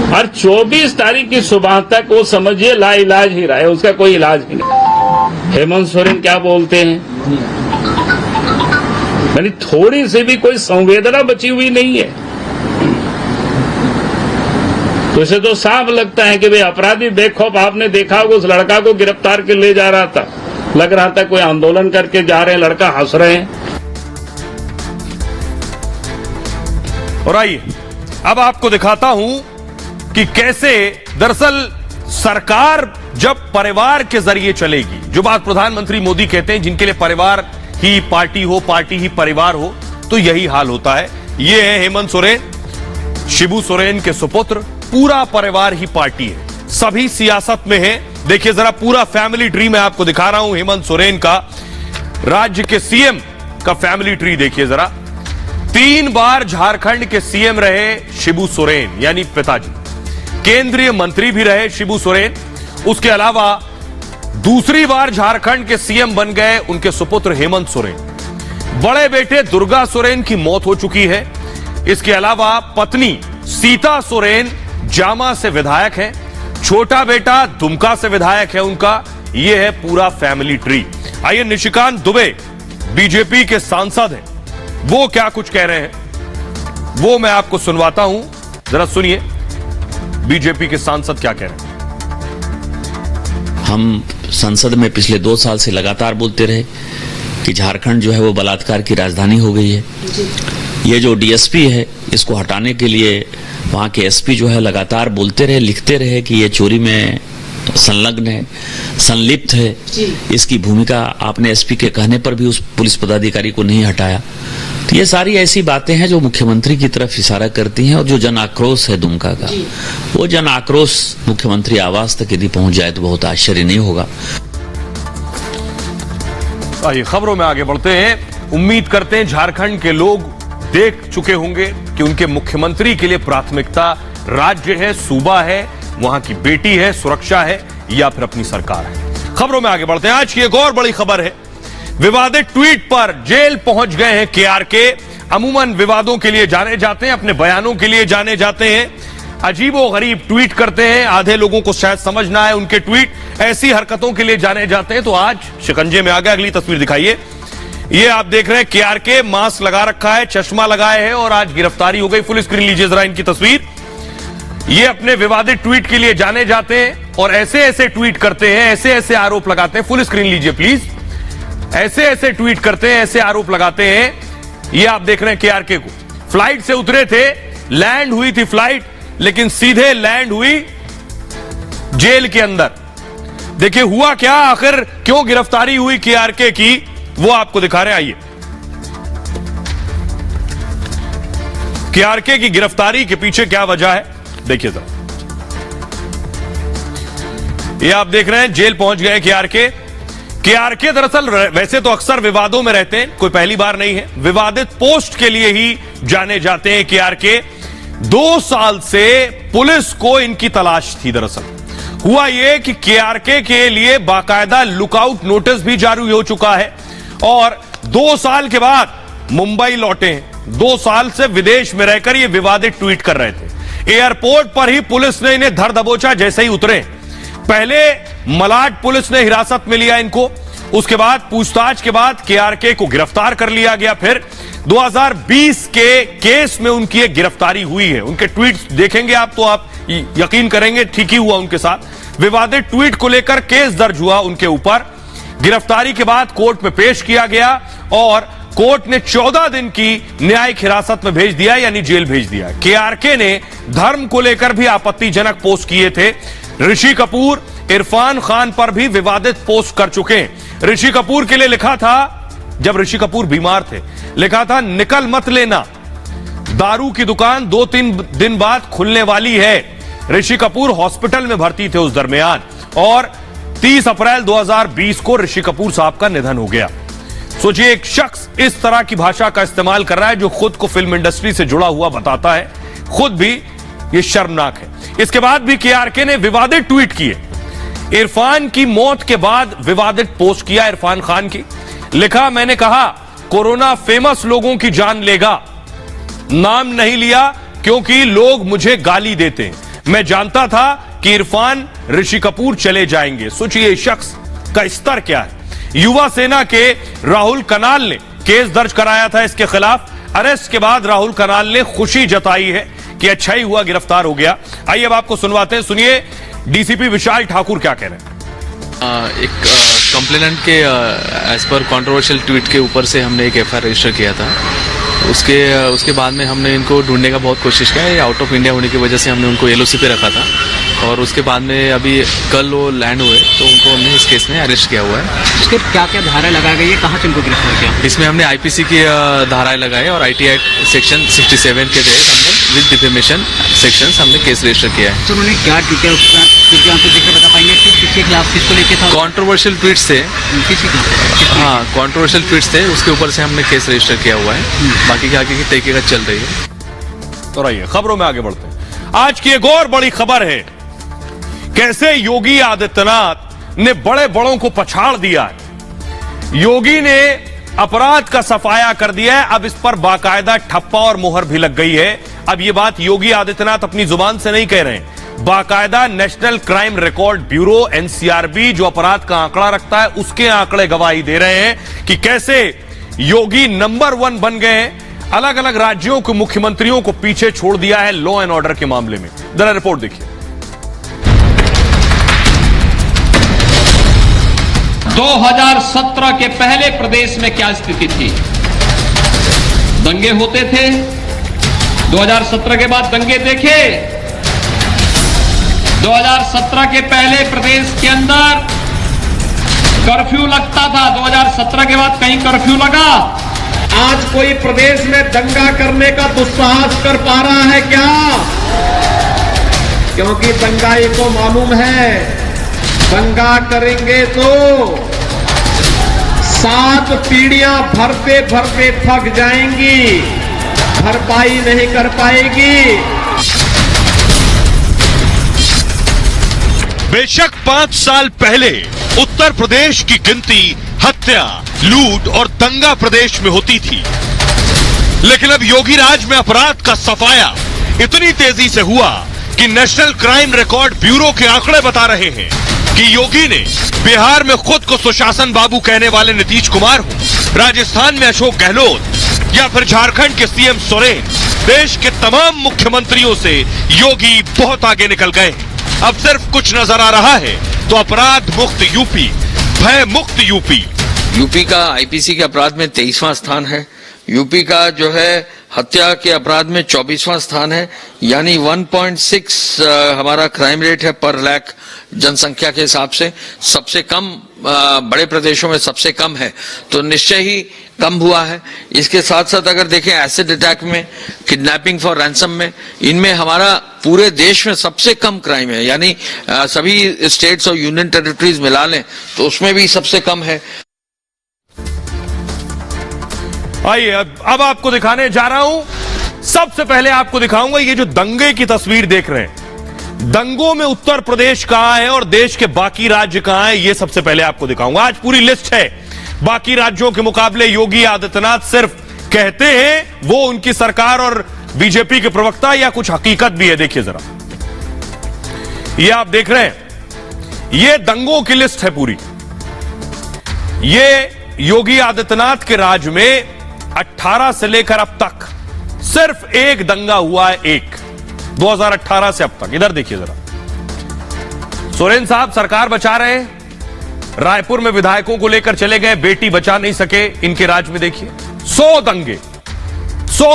और 24 तारीख की सुबह तक वो समझिए लाइलाज ही रहा है, उसका कोई इलाज ही नहीं। हेमंत सोरेन क्या बोलते हैं, यानी थोड़ी सी भी कोई संवेदना बची हुई नहीं है। तो इसे तो साफ लगता है कि भाई अपराधी बेखौफ, आपने देखा होगा उस लड़का को गिरफ्तार के ले जा रहा था, लग रहा था कोई आंदोलन करके जा रहे हैं, लड़का हंस रहे हैं। और आइए अब आपको दिखाता हूं कि कैसे दरअसल सरकार जब परिवार के जरिए चलेगी, जो बात प्रधानमंत्री मोदी कहते हैं, जिनके लिए परिवार ही पार्टी हो, पार्टी ही परिवार हो, तो यही हाल होता है। ये है हेमंत सोरेन, शिबू सोरेन के सुपुत्र। पूरा परिवार ही पार्टी है, सभी सियासत में है। देखिए जरा पूरा फैमिली ट्री मैं आपको दिखा रहा हूं हेमंत सोरेन का, राज्य के सीएम का फैमिली ट्री देखिए जरा। 3 बार झारखंड के सीएम रहे शिबू सोरेन यानी पिताजी, केंद्रीय मंत्री भी रहे शिबू सोरेन। उसके अलावा दूसरी बार झारखंड के सीएम बन गए उनके सुपुत्र हेमंत सोरेन। बड़े बेटे दुर्गा सोरेन की मौत हो चुकी है। इसके अलावा पत्नी सीता सोरेन जामा से विधायक है, छोटा बेटा दुमका से विधायक है उनका। यह है पूरा फैमिली ट्री। आइए निशिकांत दुबे बीजेपी के सांसद हैं, वो क्या कुछ कह रहे हैं वो मैं आपको सुनवाता हूं, जरा सुनिए बीजेपी के सांसद क्या कह रहे हैं। हम संसद में पिछले 2 साल से लगातार बोलते रहे कि झारखंड जो है वो बलात्कार की राजधानी हो गई है। ये जो डीएसपी है इसको हटाने के लिए वहाँ के एसपी जो है लगातार बोलते रहे, लिखते रहे कि ये चोरी में संलग्न है, संलिप्त है। इसकी भूमिका आपने एसपी के कहने पर भी उस पुलिस पदाधिकारी को नहीं हटाया। तो ये सारी ऐसी बातें हैं जो मुख्यमंत्री की तरफ इशारा करती हैं, और जो जन आक्रोश है दुमका का, वो जन आक्रोश मुख्यमंत्री आवास तक यदि पहुंच जाए तो बहुत आश्चर्य नहीं होगा। आइए खबरों में आगे बढ़ते हैं। उम्मीद करते हैं झारखंड के लोग देख चुके होंगे कि उनके मुख्यमंत्री के लिए प्राथमिकता राज्य है, सूबा है, वहां की बेटी है, सुरक्षा है, या फिर अपनी सरकार है। खबरों में आगे बढ़ते हैं। आज की एक और बड़ी खबर है, विवादित ट्वीट पर जेल पहुंच गए हैं केआरके। अमूमन विवादों के लिए जाने जाते हैं, अपने बयानों के लिए जाने जाते हैं, अजीबोगरीब ट्वीट करते हैं। आधे लोगों को शायद समझ ना आए उनके ट्वीट, ऐसी हरकतों के लिए जाने जाते हैं। तो आज शिकंजे में आ गया। अगली तस्वीर दिखाइए। ये आप देख रहे हैं केआरके मास्क लगा रखा है, चश्मा लगाए हैं, और आज गिरफ्तारी हो गई। फुल स्क्रीन लीजिए जरा इनकी तस्वीर। ये अपने विवादित ट्वीट के लिए जाने जाते हैं और ऐसे ऐसे ट्वीट करते हैं, ऐसे ऐसे आरोप लगाते हैं। फुल स्क्रीन लीजिए प्लीज। ऐसे ऐसे ट्वीट करते हैं, ऐसे आरोप लगाते हैं। ये आप देख रहे हैं केआरके को। फ्लाइट से उतरे थे, लैंड हुई थी फ्लाइट, लेकिन सीधे लैंड हुई जेल के अंदर। देखिए हुआ क्या, आखिर क्यों गिरफ्तारी हुई केआरके की, वो आपको दिखा रहे हैं। आइए, केआरके की गिरफ्तारी के पीछे क्या वजह है देखिए जरा। ये आप देख रहे हैं जेल पहुंच गए केआरके। केआरके दरअसल वैसे तो अक्सर विवादों में रहते हैं, कोई पहली बार नहीं है। विवादित पोस्ट के लिए ही जाने जाते हैं केआरके। 2 साल से पुलिस को इनकी तलाश थी। दरअसल हुआ यह कि केआरके के लिए बाकायदा लुकआउट नोटिस भी जारी हो चुका है, और 2 साल के बाद मुंबई लौटे हैं। 2 साल से विदेश में रहकर ये विवादित ट्वीट कर रहे थे। एयरपोर्ट पर ही पुलिस ने इन्हें धर दबोचा जैसे ही उतरे। पहले मलाड पुलिस ने हिरासत में लिया इनको, उसके बाद पूछताछ के बाद केआरके को गिरफ्तार कर लिया गया। फिर 2020 के केस में उनकी एक गिरफ्तारी हुई है। उनके ट्वीट देखेंगे आप तो आप यकीन करेंगे ठीक ही हुआ उनके साथ। विवादित ट्वीट को लेकर केस दर्ज हुआ उनके ऊपर। गिरफ्तारी के बाद कोर्ट में पेश किया गया और कोर्ट ने 14 दिन की न्यायिक हिरासत में भेज दिया, यानी जेल भेज दिया। केआरके ने धर्म को लेकर भी आपत्तिजनक पोस्ट किए थे। ऋषि कपूर, इरफान खान पर भी विवादित पोस्ट कर चुके हैं। ऋषि कपूर के लिए लिखा था, जब ऋषि कपूर बीमार थे, लिखा था निकल मत लेना, दारू की दुकान 2-3 दिन बाद खुलने वाली है। ऋषि कपूर हॉस्पिटल में भर्ती थे उस दरमियान, और 30 अप्रैल 2020 को ऋषि कपूर साहब का निधन हो गया। सोचिए, एक शख्स इस तरह की भाषा का इस्तेमाल कर रहा है जो खुद को फिल्म इंडस्ट्री से जुड़ा हुआ बताता है, खुद भी ये शर्मनाक है। इसके बाद भी केआरके ने विवादित ट्वीट किए। इरफान की मौत के बाद विवादित पोस्ट किया इरफान खान की। लिखा, मैंने कहा कोरोना फेमस लोगों की जान लेगा। नाम नहीं लिया क्योंकि लोग मुझे गाली देते हैं। मैं जानता था कि इरफान ऋषि कपूर चले जाएंगे। सोचिए शख्स का स्तर क्या है। युवा सेना के राहुल कनाल ने केस दर्ज कराया था इसके खिलाफ। अरेस्ट के बाद राहुल कनाल ने खुशी जताई है कि अच्छा ही हुआ गिरफ्तार हो गया। आइए अब आपको सुनवाते हैं, सुनिए डीसीपी विशाल ठाकुर क्या कह रहे हैं। एक कंप्लेनेंट के एज पर कंट्रोवर्शियल ट्वीट के ऊपर से हमने एक एफआईआर रजिस्टर किया था। उसके बाद में हमने इनको ढूंढने का बहुत कोशिश किया। ये आउट ऑफ इंडिया होने की वजह से हमने उनको एलओसी पे रखा था। और उसके बाद में अभी कल वो लैंड हुए तो उनको हमने इस केस में अरेस्ट किया हुआ है। इसके क्या क्या धाराएं लगाई गई है, कहाँ से उनको गिरफ्तार किया? इसमें हमने आईपीसी की धाराएं लगाई और आईटी एक्ट सेक्शन 67 के तहत हमने विद डिफेमेशन सेक्शन हमने केस रजिस्टर किया है। तो उन्होंने क्या डिटेल्स बता पाएंगे कि किसके खिलाफ, किसको लेके था? कॉन्ट्रोवर्शियल ट्वीट्स थे, हाँ कॉन्ट्रोवर्शियल ट्वीट्स थे, उसके ऊपर से हमने केस रजिस्टर किया हुआ है। बाकी की आगे की तहकीकात चल रही है। तो रहिए खबरों में आगे बढ़ते हैं। आज की एक और बड़ी खबर है, कैसे योगी आदित्यनाथ ने बड़े बड़ों को पछाड़ दिया है। योगी ने अपराध का सफाया कर दिया है, अब इस पर बाकायदा ठप्पा और मुहर भी लग गई है। अब यह बात योगी आदित्यनाथ अपनी जुबान से नहीं कह रहे हैं, बाकायदा national crime record bureau NCRB जो अपराध का आंकड़ा रखता है, उसके आंकड़े गवाही दे रहे हैं कि कैसे योगी नंबर 1 बन गए हैं। अलग अलग राज्यों के मुख्यमंत्रियों को पीछे छोड़ दिया है लॉ एंड ऑर्डर के मामले में। जरा रिपोर्ट देखिए। 2017 के पहले प्रदेश में क्या स्थिति थी? दंगे होते थे। 2017 के बाद दंगे देखे। 2017 के पहले प्रदेश के अंदर कर्फ्यू लगता था, 2017 के बाद कहीं कर्फ्यू लगा? आज कोई प्रदेश में दंगा करने का दुस्साहस कर पा रहा है क्या? क्योंकि दंगाई को मालूम है, दंगा करेंगे तो 7 पीढ़ियां भरते भरते थक जाएंगी, भरपाई नहीं कर पाएगी। बेशक 5 साल पहले उत्तर प्रदेश की गिनती हत्या, लूट और दंगा प्रदेश में होती थी, लेकिन अब योगी राज में अपराध का सफाया इतनी तेजी से हुआ कि नेशनल क्राइम रिकॉर्ड ब्यूरो के आंकड़े बता रहे हैं कि योगी ने बिहार में खुद को सुशासन बाबू कहने वाले नीतीश कुमार हो, राजस्थान में अशोक गहलोत या फिर झारखंड के सीएम सोरेन, देश के तमाम मुख्यमंत्रियों से योगी बहुत आगे निकल गए। अब सिर्फ कुछ नजर आ रहा है तो अपराध मुक्त यूपी, भय मुक्त यूपी। यूपी का आईपीसी के अपराध में 23वां स्थान है। यूपी का जो है हत्या के अपराध में 24वां स्थान है, यानी 1.6 हमारा क्राइम रेट है पर लाख जनसंख्या के हिसाब से, सबसे कम बड़े प्रदेशों में सबसे कम है, तो निश्चय ही कम हुआ है। इसके साथ साथ अगर देखें एसिड अटैक में, किडनैपिंग फॉर रैंसम में, इनमें हमारा पूरे देश में सबसे कम क्राइम है, यानी सभी स्टेट्स और यूनियन टेरिटरीज मिला लें तो उसमें भी सबसे कम है। आइए अब आपको दिखाने जा रहा हूं। सबसे पहले आपको दिखाऊंगा ये जो दंगे की तस्वीर देख रहे हैं, दंगों में उत्तर प्रदेश कहां है और देश के बाकी राज्य कहां है, ये सबसे पहले आपको दिखाऊंगा। आज पूरी लिस्ट है। बाकी राज्यों के मुकाबले योगी आदित्यनाथ सिर्फ कहते हैं, वो उनकी सरकार और बीजेपी के प्रवक्ता, या कुछ हकीकत भी है। देखिए जरा, ये आप देख रहे हैं, ये दंगों की लिस्ट है पूरी। ये योगी आदित्यनाथ के राज में 18 से लेकर अब तक सिर्फ एक दंगा हुआ है, एक 2018 से अब तक। इधर देखिए जरा, सोरेन साहब सरकार बचा रहे हैं, रायपुर में विधायकों को लेकर चले गए, बेटी बचा नहीं सके। इनके राज में देखिए 100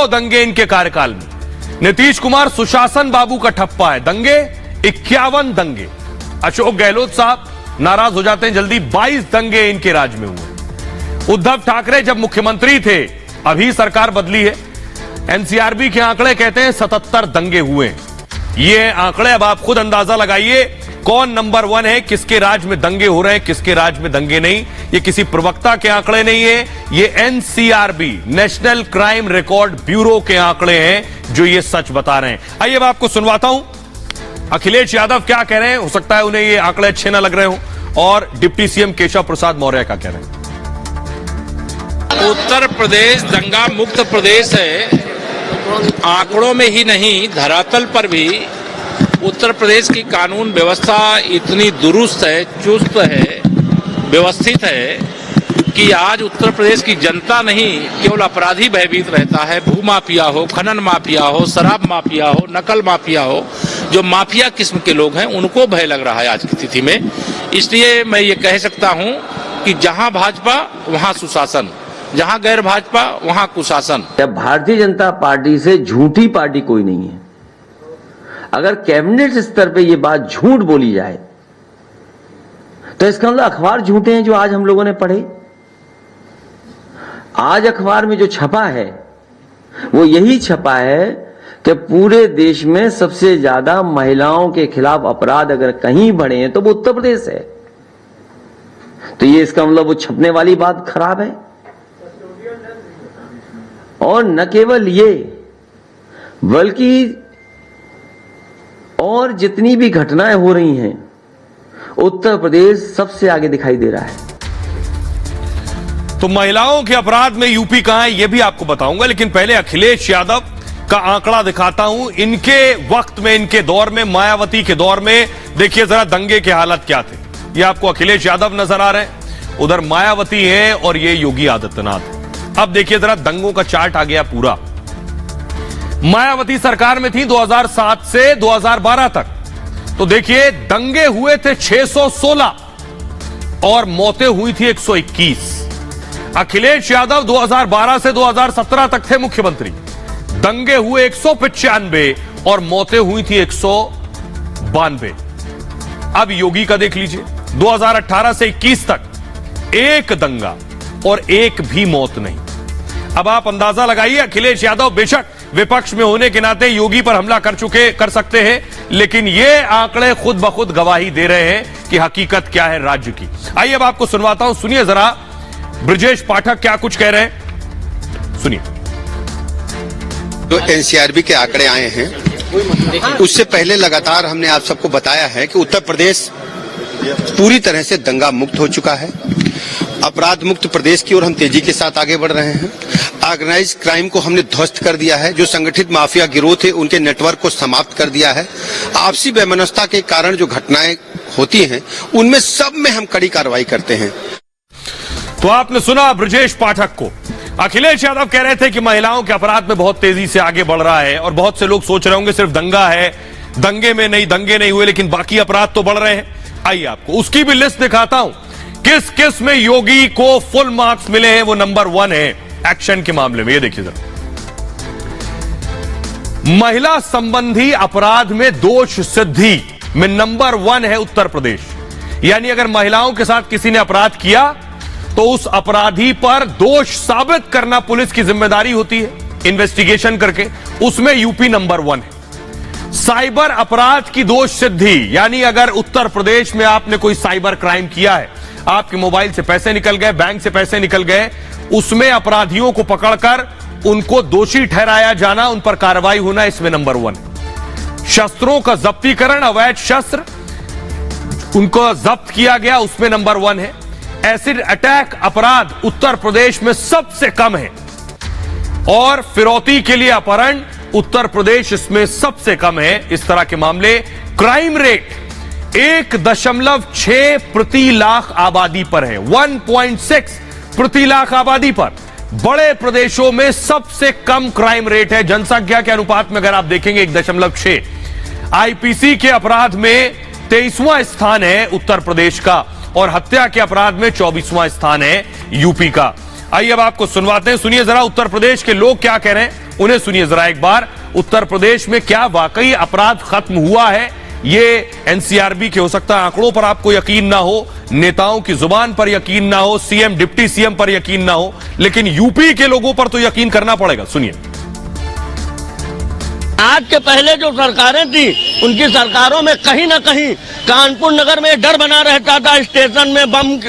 दंगे इनके कार्यकाल में। नीतीश कुमार सुशासन बाबू का ठप्पा है, दंगे 51 दंगे। अशोक गहलोत साहब नाराज हो जाते हैं जल्दी, 22 दंगे इनके राज में हुए। उद्धव ठाकरे जब मुख्यमंत्री थे, अभी सरकार बदली है, एनसीआरबी के आंकड़े कहते हैं 77 दंगे हुए। ये आंकड़े अब आप खुद अंदाजा लगाइए कौन नंबर 1 है, किसके राज में दंगे हो रहे हैं, किसके राज में दंगे नहीं। ये किसी प्रवक्ता के आंकड़े नहीं है, ये NCRB national crime record bureau के आंकड़े हैं जो ये सच बता रहे हैं। आइए मैं आपको सुनवाता हूं अखिलेश यादव क्या कह रहे हैं। हो सकता है उन्हें ये आंकड़े अच्छे ना लग रहे हो, और डिप्टी सीएम केशव प्रसाद मौर्य का कह रहे हैं। उत्तर प्रदेश दंगा मुक्त प्रदेश है। आंकड़ों में ही नहीं, धरातल पर भी उत्तर प्रदेश की कानून व्यवस्था इतनी दुरुस्त है, चुस्त है, व्यवस्थित है कि आज उत्तर प्रदेश की जनता नहीं केवल अपराधी भयभीत रहता है। भूमाफिया हो, खनन माफिया हो, शराब माफिया हो, नकल माफिया हो, जो माफिया किस्म के लोग हैं उनको भय लग रहा है आज की स्थिति में। इसलिए मैं ये कह सकता हूं कि जहां भाजपा वहां सुशासन, जहां गैर भाजपा वहां कुशासन। भारतीय जनता पार्टी से झूठी पार्टी कोई नहीं है। अगर कैबिनेट स्तर पे ये बात झूठ बोली जाए तो इसका मतलब अखबार झूठे हैं जो आज हम लोगों ने पढ़े। आज अखबार में जो छपा है वो यही छपा है कि पूरे देश में सबसे ज्यादा महिलाओं के खिलाफ अपराध अगर कहीं बढ़े हैं तो वो उत्तर प्रदेश है। तो ये इसका मतलब वो छपने वाली बात खराब है। और न केवल ये बल्कि और जितनी भी घटनाएं हो रही हैं उत्तर प्रदेश सबसे आगे दिखाई दे रहा है। तो महिलाओं के अपराध में यूपी कहां है ये भी आपको बताऊंगा, लेकिन पहले अखिलेश यादव का आंकड़ा दिखाता हूं। इनके वक्त में, इनके दौर में, मायावती के दौर में देखिए जरा दंगे के हालत क्या थे। ये आपको अखिलेश यादव नजर आ रहे हैं, उधर मायावती है और ये योगी आदित्यनाथ है। अब देखिए जरा दंगों का चार्ट आ गया पूरा। मायावती सरकार में थी 2007 से 2012 तक, तो देखिए दंगे हुए थे 616 और मौतें हुई थी 121। अखिलेश यादव 2012 से 2017 तक थे मुख्यमंत्री, दंगे हुए 195 और मौतें हुई थी 192। अब योगी का देख लीजिए, 2018 से 21 तक एक दंगा और एक भी मौत नहीं। अब आप अंदाजा लगाइए, अखिलेश यादव बेशक विपक्ष में होने के नाते योगी पर हमला कर सकते हैं, लेकिन ये आंकड़े खुद ब खुद गवाही दे रहे हैं कि हकीकत क्या है राज्य की। आइए अब आपको सुनवाता हूं, सुनिए जरा ब्रजेश पाठक क्या कुछ कह रहे हैं, सुनिए। जो एनसीआरबी के आंकड़े आए हैं उससे पहले लगातार हमने आप सबको बताया है कि उत्तर प्रदेश पूरी तरह से दंगा मुक्त हो चुका है। अपराध मुक्त प्रदेश की ओर हम तेजी के साथ आगे बढ़ रहे हैं। ऑर्गेनाइज क्राइम को हमने ध्वस्त कर दिया है, जो संगठित माफिया गिरोह थे उनके नेटवर्क को समाप्त कर दिया है। आपसी वैमनस्यता के कारण जो घटनाएं होती हैं उनमें सब में हम कड़ी कार्रवाई करते हैं। तो आपने सुना ब्रजेश पाठक को। अखिलेश यादव कह रहे थे कि महिलाओं के अपराध में बहुत तेजी से आगे बढ़ रहा है, और बहुत से लोग सोच रहे होंगे सिर्फ दंगा है, दंगे नहीं हुए, लेकिन बाकी अपराध तो बढ़ रहे हैं। आइए आपको उसकी भी लिस्ट दिखाता हूं, किस किस में योगी को फुल मार्क्स मिले हैं। वो नंबर 1 है एक्शन के मामले में। ये देखिए जरा, महिला संबंधी अपराध में दोष सिद्धि में नंबर 1 है उत्तर प्रदेश। यानी अगर महिलाओं के साथ किसी ने अपराध किया तो उस अपराधी पर दोष साबित करना पुलिस की जिम्मेदारी होती है, इन्वेस्टिगेशन करके, उसमें यूपी नंबर 1 है। साइबर अपराध की दोष सिद्धि, यानी अगर उत्तर प्रदेश में आपने कोई साइबर क्राइम किया है, आपके मोबाइल से पैसे निकल गए, बैंक से पैसे निकल गए, उसमें अपराधियों को पकड़कर उनको दोषी ठहराया जाना, उन पर कार्रवाई होना, इसमें नंबर 1 है। शस्त्रों का जब्तीकरण, अवैध शस्त्र उनको जब्त किया गया, उसमें नंबर 1 है। एसिड अटैक अपराध उत्तर प्रदेश में सबसे कम है, और फिरौती के लिए अपहरण उत्तर प्रदेश इसमें सबसे कम है। इस तरह के मामले, क्राइम रेट 1.6 प्रति लाख आबादी पर है, 1.6 प्रति लाख आबादी पर। बड़े प्रदेशों में सबसे कम क्राइम रेट है। जनसंख्या के अनुपात में अगर आप देखेंगे 1.6। आईपीसी के अपराध में 23वां स्थान है उत्तर प्रदेश का, और हत्या के अपराध में 24वां स्थान है यूपी का। आइए अब आपको सुनवाते हैं, सुनिए जरा उत्तर प्रदेश के लोग क्या कह रहे हैं, उन्हें सुनिए जरा एक बार। उत्तर प्रदेश में क्या वाकई अपराध खत्म हुआ है? ये एनसीआरबी के हो सकता है आंकड़ों पर आपको यकीन ना हो, नेताओं की जुबान पर यकीन ना हो, सीएम डिप्टी सीएम पर यकीन ना हो, लेकिन यूपी के लोगों पर तो यकीन करना पड़ेगा। सुनिए। आज के पहले जो सरकारें थी उनकी सरकारों में कहीं ना कहीं कानपुर नगर में डर बना रहता था, स्टेशन में बम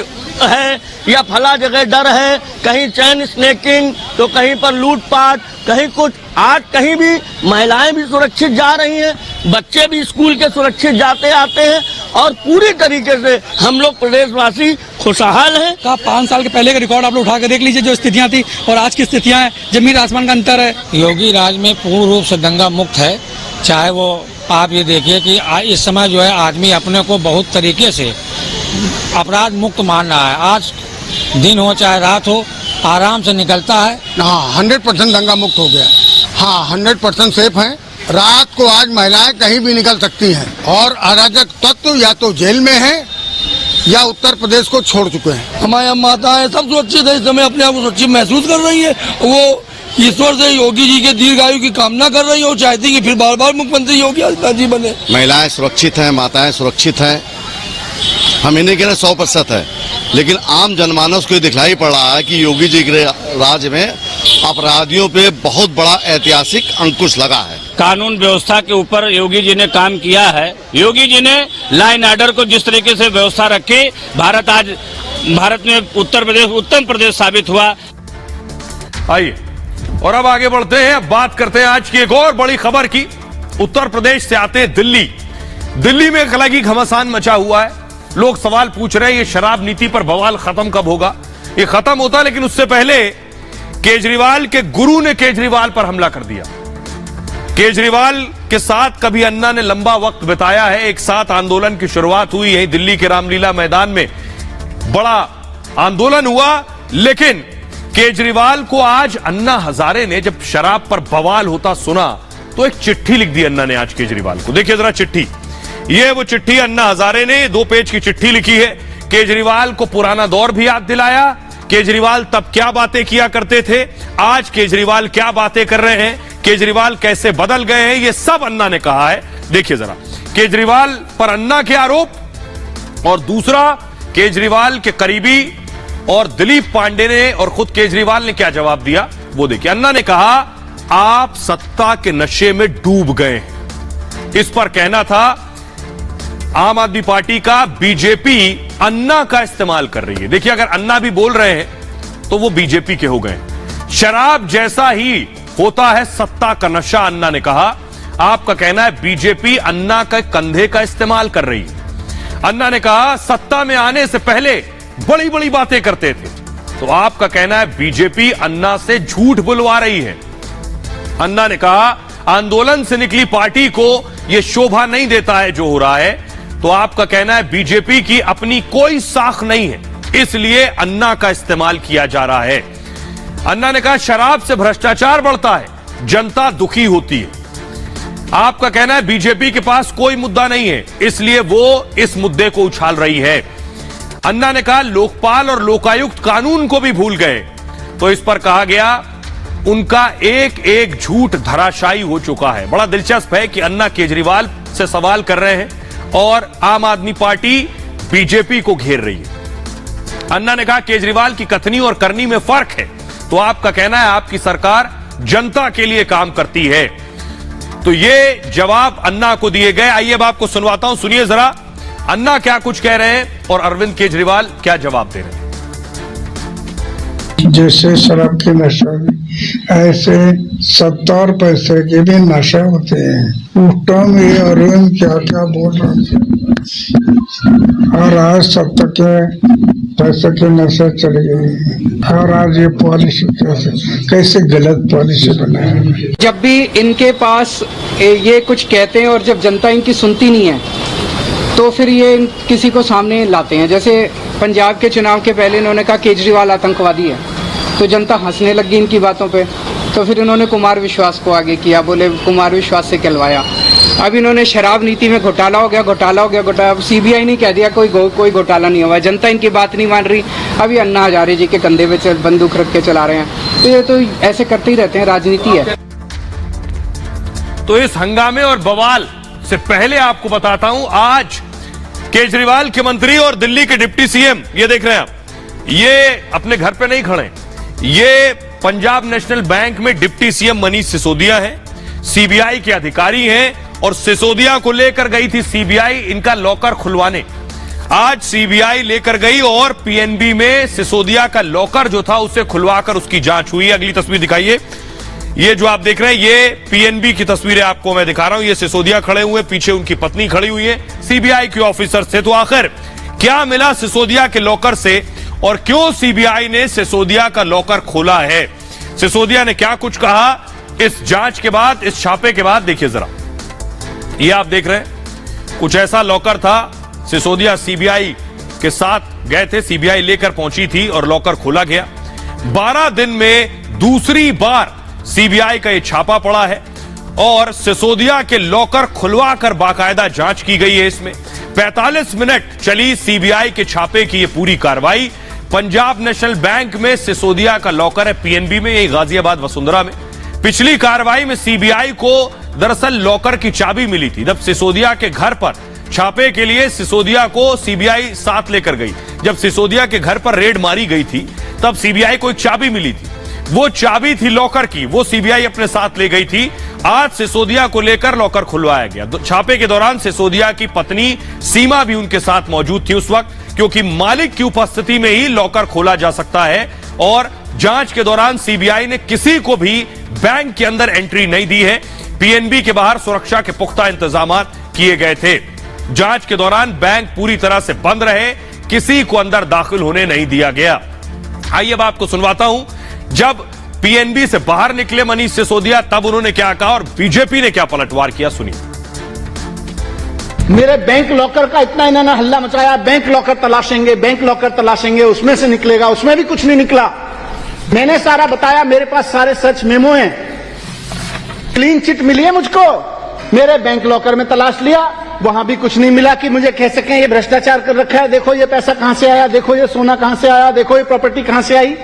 है या फला जगह डर है, कहीं चैन स्नैकिंग तो कहीं पर लूटपाट, कहीं कुछ। आज कहीं भी महिलाएं भी सुरक्षित जा रही हैं, बच्चे भी स्कूल के सुरक्षित जाते आते हैं, और पूरी तरीके से हम लोग प्रदेशवासी खुशहाल हैं। 5 साल के पहले का रिकॉर्ड आप लोग उठा के देख लीजिए, जो स्थितियां थी और आज की स्थितियां हैं, जमीन आसमान का अंतर है। योगी राज में पूर्ण रूप से दंगा मुक्त है। चाहे वो आप ये देखिए कि इस समय जो है आदमी अपने को बहुत तरीके से अपराध मुक्त मान रहा है। आज दिन हो चाहे रात हो, आराम से निकलता है। हाँ, 100% दंगा मुक्त हो गया। हाँ, 100% सेफ है। रात को आज महिलाएं कहीं भी निकल सकती हैं, और अराजक तत्व या तो जेल में है या उत्तर प्रदेश को छोड़ चुके हैं। हमारी माताएं सब सुरक्षित है, इस समय अपने आप को सुरक्षित महसूस कर रही है। वो ईश्वर से योगी जी के दीर्घायु की कामना कर रही हूँ, चाहती कि फिर बार बार मुख्यमंत्री योगी आदित्यनाथ जी बने। महिलाएं सुरक्षित हैं, माताएं सुरक्षित हैं, हम इन्हें कह रहे 100% है, लेकिन आम जनमानस को दिखलाई पड़ रहा है कि योगी जी के राज में अपराधियों पे बहुत बड़ा ऐतिहासिक अंकुश लगा है। कानून व्यवस्था के ऊपर योगी जी ने काम किया है। योगी जी ने लाइन ऑर्डर को जिस तरीके से व्यवस्था रखी, भारत में उत्तर प्रदेश उत्तम प्रदेश साबित हुआ। आइए और अब आगे बढ़ते हैं, अब बात करते हैं आज की एक और बड़ी खबर की। उत्तर प्रदेश से आते हैं दिल्ली। दिल्ली में एक अलग ही घमासान मचा हुआ है। लोग सवाल पूछ रहे हैं ये शराब नीति पर बवाल खत्म कब होगा। ये खत्म होता, लेकिन उससे पहले केजरीवाल के गुरु ने केजरीवाल पर हमला कर दिया। केजरीवाल के साथ कभी अन्ना ने लंबा वक्त बिताया है। एक साथ आंदोलन की शुरुआत हुई यहीं दिल्ली के रामलीला मैदान में, बड़ा आंदोलन हुआ। लेकिन केजरीवाल को आज अन्ना हजारे ने जब शराब पर बवाल होता सुना तो एक चिट्ठी लिख दी अन्ना ने आज केजरीवाल को। देखिए जरा चिट्ठी, ये वो चिट्ठी अन्ना हजारे ने 2 पेज की चिट्ठी लिखी है। केजरीवाल को पुराना दौर भी याद दिलाया। केजरीवाल तब क्या बातें किया करते थे, आज केजरीवाल क्या बातें कर रहे हैं, केजरीवाल कैसे बदल गए हैं, ये सब अन्ना ने कहा है। देखिए जरा केजरीवाल पर अन्ना के आरोप और दूसरा केजरीवाल के करीबी और दिलीप पांडे ने और खुद केजरीवाल ने क्या जवाब दिया वो देखिए। अन्ना ने कहा आप सत्ता के नशे में डूब गए हैं। इस पर कहना था आम आदमी पार्टी का बीजेपी अन्ना का इस्तेमाल कर रही है। देखिए अगर अन्ना भी बोल रहे हैं तो वो बीजेपी के हो गए। शराब जैसा ही होता है सत्ता का नशा, अन्ना ने कहा। आपका कहना है बीजेपी अन्ना के कंधे का इस्तेमाल कर रही है। अन्ना ने कहा सत्ता में आने से पहले बड़ी बड़ी बातें करते थे, तो आपका कहना है बीजेपी अन्ना से झूठ बुलवा रही है। अन्ना ने कहा आंदोलन से निकली पार्टी को यह शोभा नहीं देता है जो हो रहा है, तो आपका कहना है बीजेपी की अपनी कोई साख नहीं है, इसलिए अन्ना का इस्तेमाल किया जा रहा है। अन्ना ने कहा शराब से भ्रष्टाचार बढ़ता है, जनता दुखी होती है। आपका कहना है बीजेपी के पास कोई मुद्दा नहीं है, इसलिए वो इस मुद्दे को उछाल रही है। अन्ना ने कहा लोकपाल और लोकायुक्त कानून को भी भूल गए, तो इस पर कहा गया उनका एक एक झूठ धराशायी हो चुका है। बड़ा दिलचस्प है कि अन्ना केजरीवाल से सवाल कर रहे हैं और आम आदमी पार्टी बीजेपी को घेर रही है। अन्ना ने कहा केजरीवाल की कथनी और करनी में फर्क है, तो आपका कहना है आपकी सरकार जनता के लिए काम करती है। तो ये जवाब अन्ना को दिए गए। आइए अब आपको सुनवाता हूं, सुनिए जरा अन्ना क्या कुछ कह रहे हैं और अरविंद केजरीवाल क्या जवाब दे रहे हैं। जैसे शराब के नशा ऐसे 70 पैसे के भी नशे होते हैं। उस टाइम ये अरविंद क्या क्या बोल रहे थे और आज 70 के पैसे के नशे चले गए और आज ये पॉलिसी कैसे गलत पॉलिसी बनाए। जब भी इनके पास ये कुछ कहते हैं और जब जनता इनकी सुनती नहीं है तो फिर ये किसी को सामने लाते हैं। जैसे पंजाब के चुनाव के पहले इन्होंने कहा केजरीवाल आतंकवादी है, तो जनता हंसने लगी इनकी बातों पे। तो फिर इन्होंने कुमार विश्वास को आगे किया, बोले कुमार विश्वास से कहलवाया। अब इन्होंने शराब नीति में घोटाला हो गया। अब सीबीआई ने कह दिया कोई घोटाला नहीं हुआ। जनता इनकी बात नहीं मान रही। अभी अन्ना हजारे जी के कंधे पे बंदूक रख के चला रहे हैं। तो ये तो ऐसे करते ही रहते हैं, राजनीति है। तो इस हंगामे और बवाल से पहले आपको बताता हूं, आज केजरीवाल के मंत्री और दिल्ली के डिप्टी सीएम, ये देख रहे हैं आप, ये अपने घर पे नहीं खड़े, ये पंजाब नेशनल बैंक में डिप्टी सीएम मनीष सिसोदिया है, सीबीआई के अधिकारी हैं और सिसोदिया को लेकर गई थी सीबीआई इनका लॉकर खुलवाने। आज सीबीआई लेकर गई और पीएनबी में सिसोदिया का लॉकर जो था उसे खुलवाकर उसकी जांच हुई। अगली तस्वीर दिखाइए, ये जो आप देख रहे हैं ये पीएनबी की तस्वीरें आपको मैं दिखा रहा हूं। ये सिसोदिया खड़े हुए, पीछे उनकी पत्नी खड़ी हुई है, सीबीआई के ऑफिसर थे। तो आखिर क्या मिला सिसोदिया के लॉकर से और क्यों सीबीआई ने सिसोदिया का लॉकर खोला है, सिसोदिया ने क्या कुछ कहा इस जांच के बाद, इस छापे के बाद, देखिए जरा। ये आप देख रहे हैं कुछ ऐसा लॉकर था। सिसोदिया सीबीआई के साथ गए थे, सीबीआई लेकर पहुंची थी और लॉकर खोला गया। 12 दिन में दूसरी बार सीबीआई का यह छापा पड़ा है और सिसोदिया के लॉकर खुलवाकर बाकायदा जांच की गई है। इसमें 45 मिनट चली सीबीआई के छापे की यह पूरी कार्रवाई। पंजाब नेशनल बैंक में सिसोदिया का लॉकर है, पीएनबी में, यही गाजियाबाद वसुंधरा में। पिछली कार्रवाई में सीबीआई को दरअसल लॉकर की चाबी मिली थी। जब सिसोदिया के घर पर छापे के लिए सिसोदिया को सीबीआई साथ लेकर गई, जब सिसोदिया के घर पर रेड मारी गई थी, तब सीबीआई को एक चाबी मिली थी। वो चाबी थी लॉकर की, वो सीबीआई अपने साथ ले गई थी। आज सिसोदिया को लेकर लॉकर खुलवाया गया। छापे के दौरान सिसोदिया की पत्नी सीमा भी उनके साथ मौजूद थी उस वक्त, क्योंकि मालिक की उपस्थिति में ही लॉकर खोला जा सकता है। और जांच के दौरान सीबीआई ने किसी को भी बैंक के अंदर एंट्री नहीं दी है। पीएनबी के बाहर सुरक्षा के पुख्ता इंतजाम किए गए थे। जांच के दौरान बैंक पूरी तरह से बंद रहे, किसी को अंदर दाखिल होने नहीं दिया गया। आइए अब आपको सुनवाता हूं, जब पीएनबी से बाहर निकले मनीष सिसोदिया, तब उन्होंने क्या कहा और बीजेपी ने क्या पलटवार किया, सुनिए। मेरे बैंक लॉकर का इतना इन्होंने हल्ला मचाया, बैंक लॉकर तलाशेंगे, बैंक लॉकर तलाशेंगे, उसमें से निकलेगा, उसमें भी कुछ नहीं निकला। मैंने सारा बताया, मेरे पास सारे सर्च मेमो हैं, क्लीन चिट मिली है मुझको। मेरे बैंक लॉकर में तलाश लिया, वहां भी कुछ नहीं मिला कि मुझे कह सकें ये भ्रष्टाचार कर रखा है, देखो ये पैसा कहां से आया, देखो ये सोना कहां से आया, देखो ये प्रॉपर्टी कहां से आई।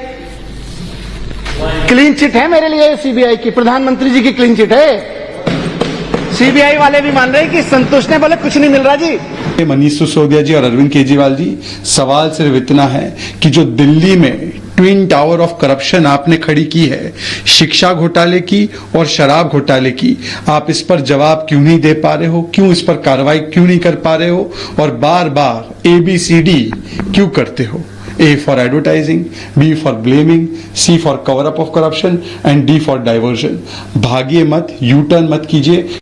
क्लीन चिट है मेरे लिए सीबीआई की, प्रधानमंत्री जी की क्लीन चिट है। सीबीआई वाले भी मान रहे हैं कि संतोष ने बोले कुछ नहीं मिल रहा जी। मनीष सिसोदिया जी और अरविंद केजरीवाल जी, सवाल सिर्फ इतना है कि जो दिल्ली में ट्विन टावर ऑफ करप्शन आपने खड़ी की है, शिक्षा घोटाले की और शराब घोटाले की, आप इस पर जवाब क्यों नहीं दे पा रहे हो, क्यों इस पर कार्रवाई क्यों नहीं कर पा रहे हो, और बार बार ABCD क्यों करते हो? A for advertising, B for blaming, C for cover up of corruption and D for diversion. भागिए मत, U-turn मत कीजिए।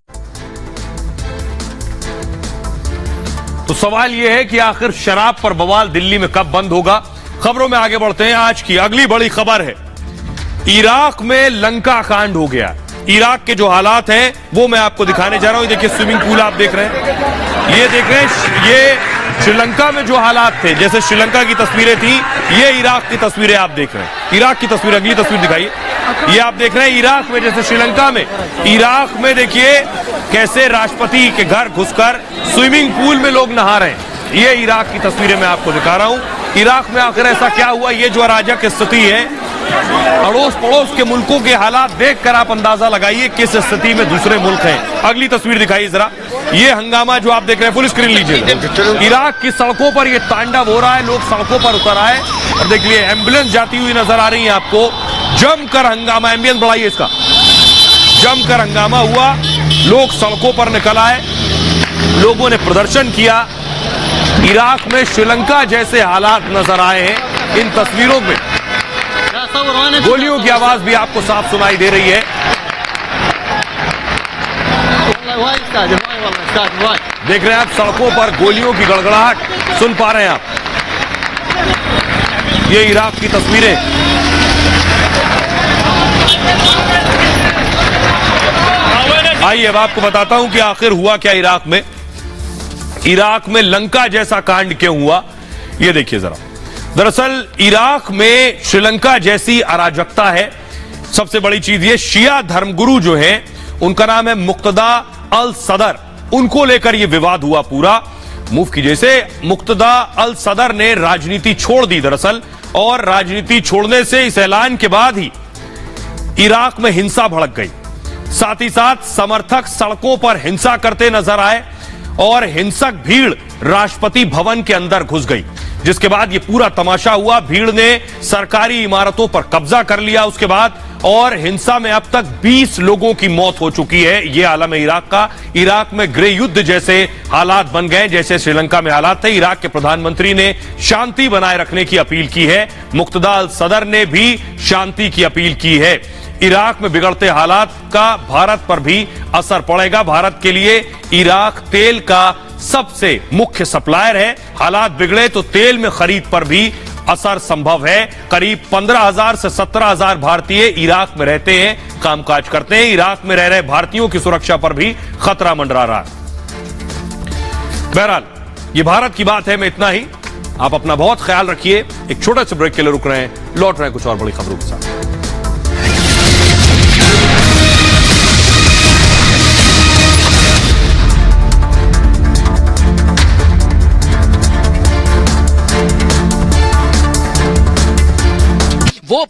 तो सवाल यह है कि आखिर शराब पर बवाल दिल्ली में कब बंद होगा। खबरों में आगे बढ़ते हैं। आज की अगली बड़ी खबर है, इराक में लंका कांड हो गया। इराक के जो हालात हैं वो मैं आपको दिखाने जा रहा हूं। देखिए स्विमिंग पूल आप देख रहे हैं, ये देख रहे हैं, ये श्रीलंका में जो हालात थे, जैसे श्रीलंका की तस्वीरें थी, ये इराक की तस्वीरें आप देख रहे हैं। इराक की तस्वीर, अगली तस्वीर दिखाइए। ये आप देख रहे हैं इराक में, जैसे श्रीलंका में, इराक में देखिए कैसे राष्ट्रपति के घर घुसकर स्विमिंग पूल में लोग नहा रहे हैं। ये इराक की तस्वीरें मैं आपको दिखा रहा हूं। इराक में आखिर ऐसा क्या हुआ, ये जो अराजक स्थिति है, अड़ोस पड़ोस के मुल्कों के हालात देखकर आप अंदाजा लगाइए किस स्थिति में दूसरे मुल्क हैं। अगली तस्वीर दिखाइए जरा। ये हंगामा जो आप देख रहे हैं, फुल स्क्रीन लीजिए। इराक की सड़कों पर ये तांडव हो रहा है, लोग सड़कों पर उतर आए और देखिए एम्बुलेंस जाती हुई नजर आ रही है आपको। जमकर हंगामा, एम्बियंस बढ़ाइए इसका, जमकर हंगामा हुआ, लोग सड़कों पर निकल आए, लोगों ने प्रदर्शन किया। इराक में श्रीलंका जैसे हालात नजर आए हैं इन तस्वीरों में। गोलियों की आवाज भी आपको साफ सुनाई दे रही है। देख रहे हैं आप सड़कों पर गोलियों की गड़गड़ाहट सुन पा रहे हैं आप। ये इराक की तस्वीरें। आइए अब आपको बताता हूं कि आखिर हुआ क्या इराक में। इराक में लंका जैसा कांड क्यों हुआ, ये देखिए जरा। दरअसल इराक में श्रीलंका जैसी अराजकता है। सबसे बड़ी चीज ये, शिया धर्मगुरु जो है, उनका नाम है मुक्तदा अल सदर, उनको लेकर यह विवाद हुआ पूरा। मुफ्ती जैसे मुक्तदा अल सदर ने राजनीति छोड़ दी दरअसल, और राजनीति छोड़ने से इस ऐलान के बाद ही इराक में हिंसा भड़क गई। साथ ही साथ समर्थक सड़कों पर हिंसा करते नजर आए और हिंसक भीड़ राष्ट्रपति भवन के अंदर घुस गई, जिसके बाद ये पूरा तमाशा हुआ। भीड़ ने सरकारी इमारतों पर कब्जा कर लिया उसके बाद, और हिंसा में अब तक 20 लोगों की मौत हो चुकी है। ये आलम है इराक का। इराक में गृह युद्ध जैसे हालात बन गए जैसे श्रीलंका में हालात थे। इराक के प्रधानमंत्री ने शांति बनाए रखने की अपील की है। मुक्तदा अल सदर ने भी शांति की अपील की है। इराक में बिगड़ते हालात का भारत पर भी असर पड़ेगा। भारत के लिए इराक तेल का सबसे मुख्य सप्लायर है। हालात बिगड़े तो तेल में खरीद पर भी असर संभव है। करीब 15,000 से 17,000 भारतीय इराक में रहते हैं, कामकाज करते हैं। इराक में रह रहे भारतीयों की सुरक्षा पर भी खतरा मंडरा रहा है। बहरहाल ये भारत की बात है, मैं इतना ही। आप अपना बहुत ख्याल रखिए। एक छोटे से ब्रेक के लिए रुक रहे हैं, लौट रहे हैं कुछ और बड़ी खबरों के साथ।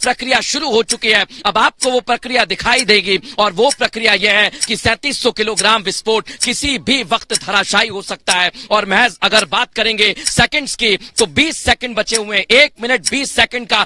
प्रक्रिया शुरू हो चुकी है। अब आपको वो प्रक्रिया दिखाई देगी और वो प्रक्रिया यह है कि 3700 किलोग्राम विस्फोट किसी भी वक्त धराशायी हो सकता है। और महज अगर बात करेंगे सेकंड्स की तो 20 सेकंड बचे हुए हैं, 1 मिनट 20 सेकंड का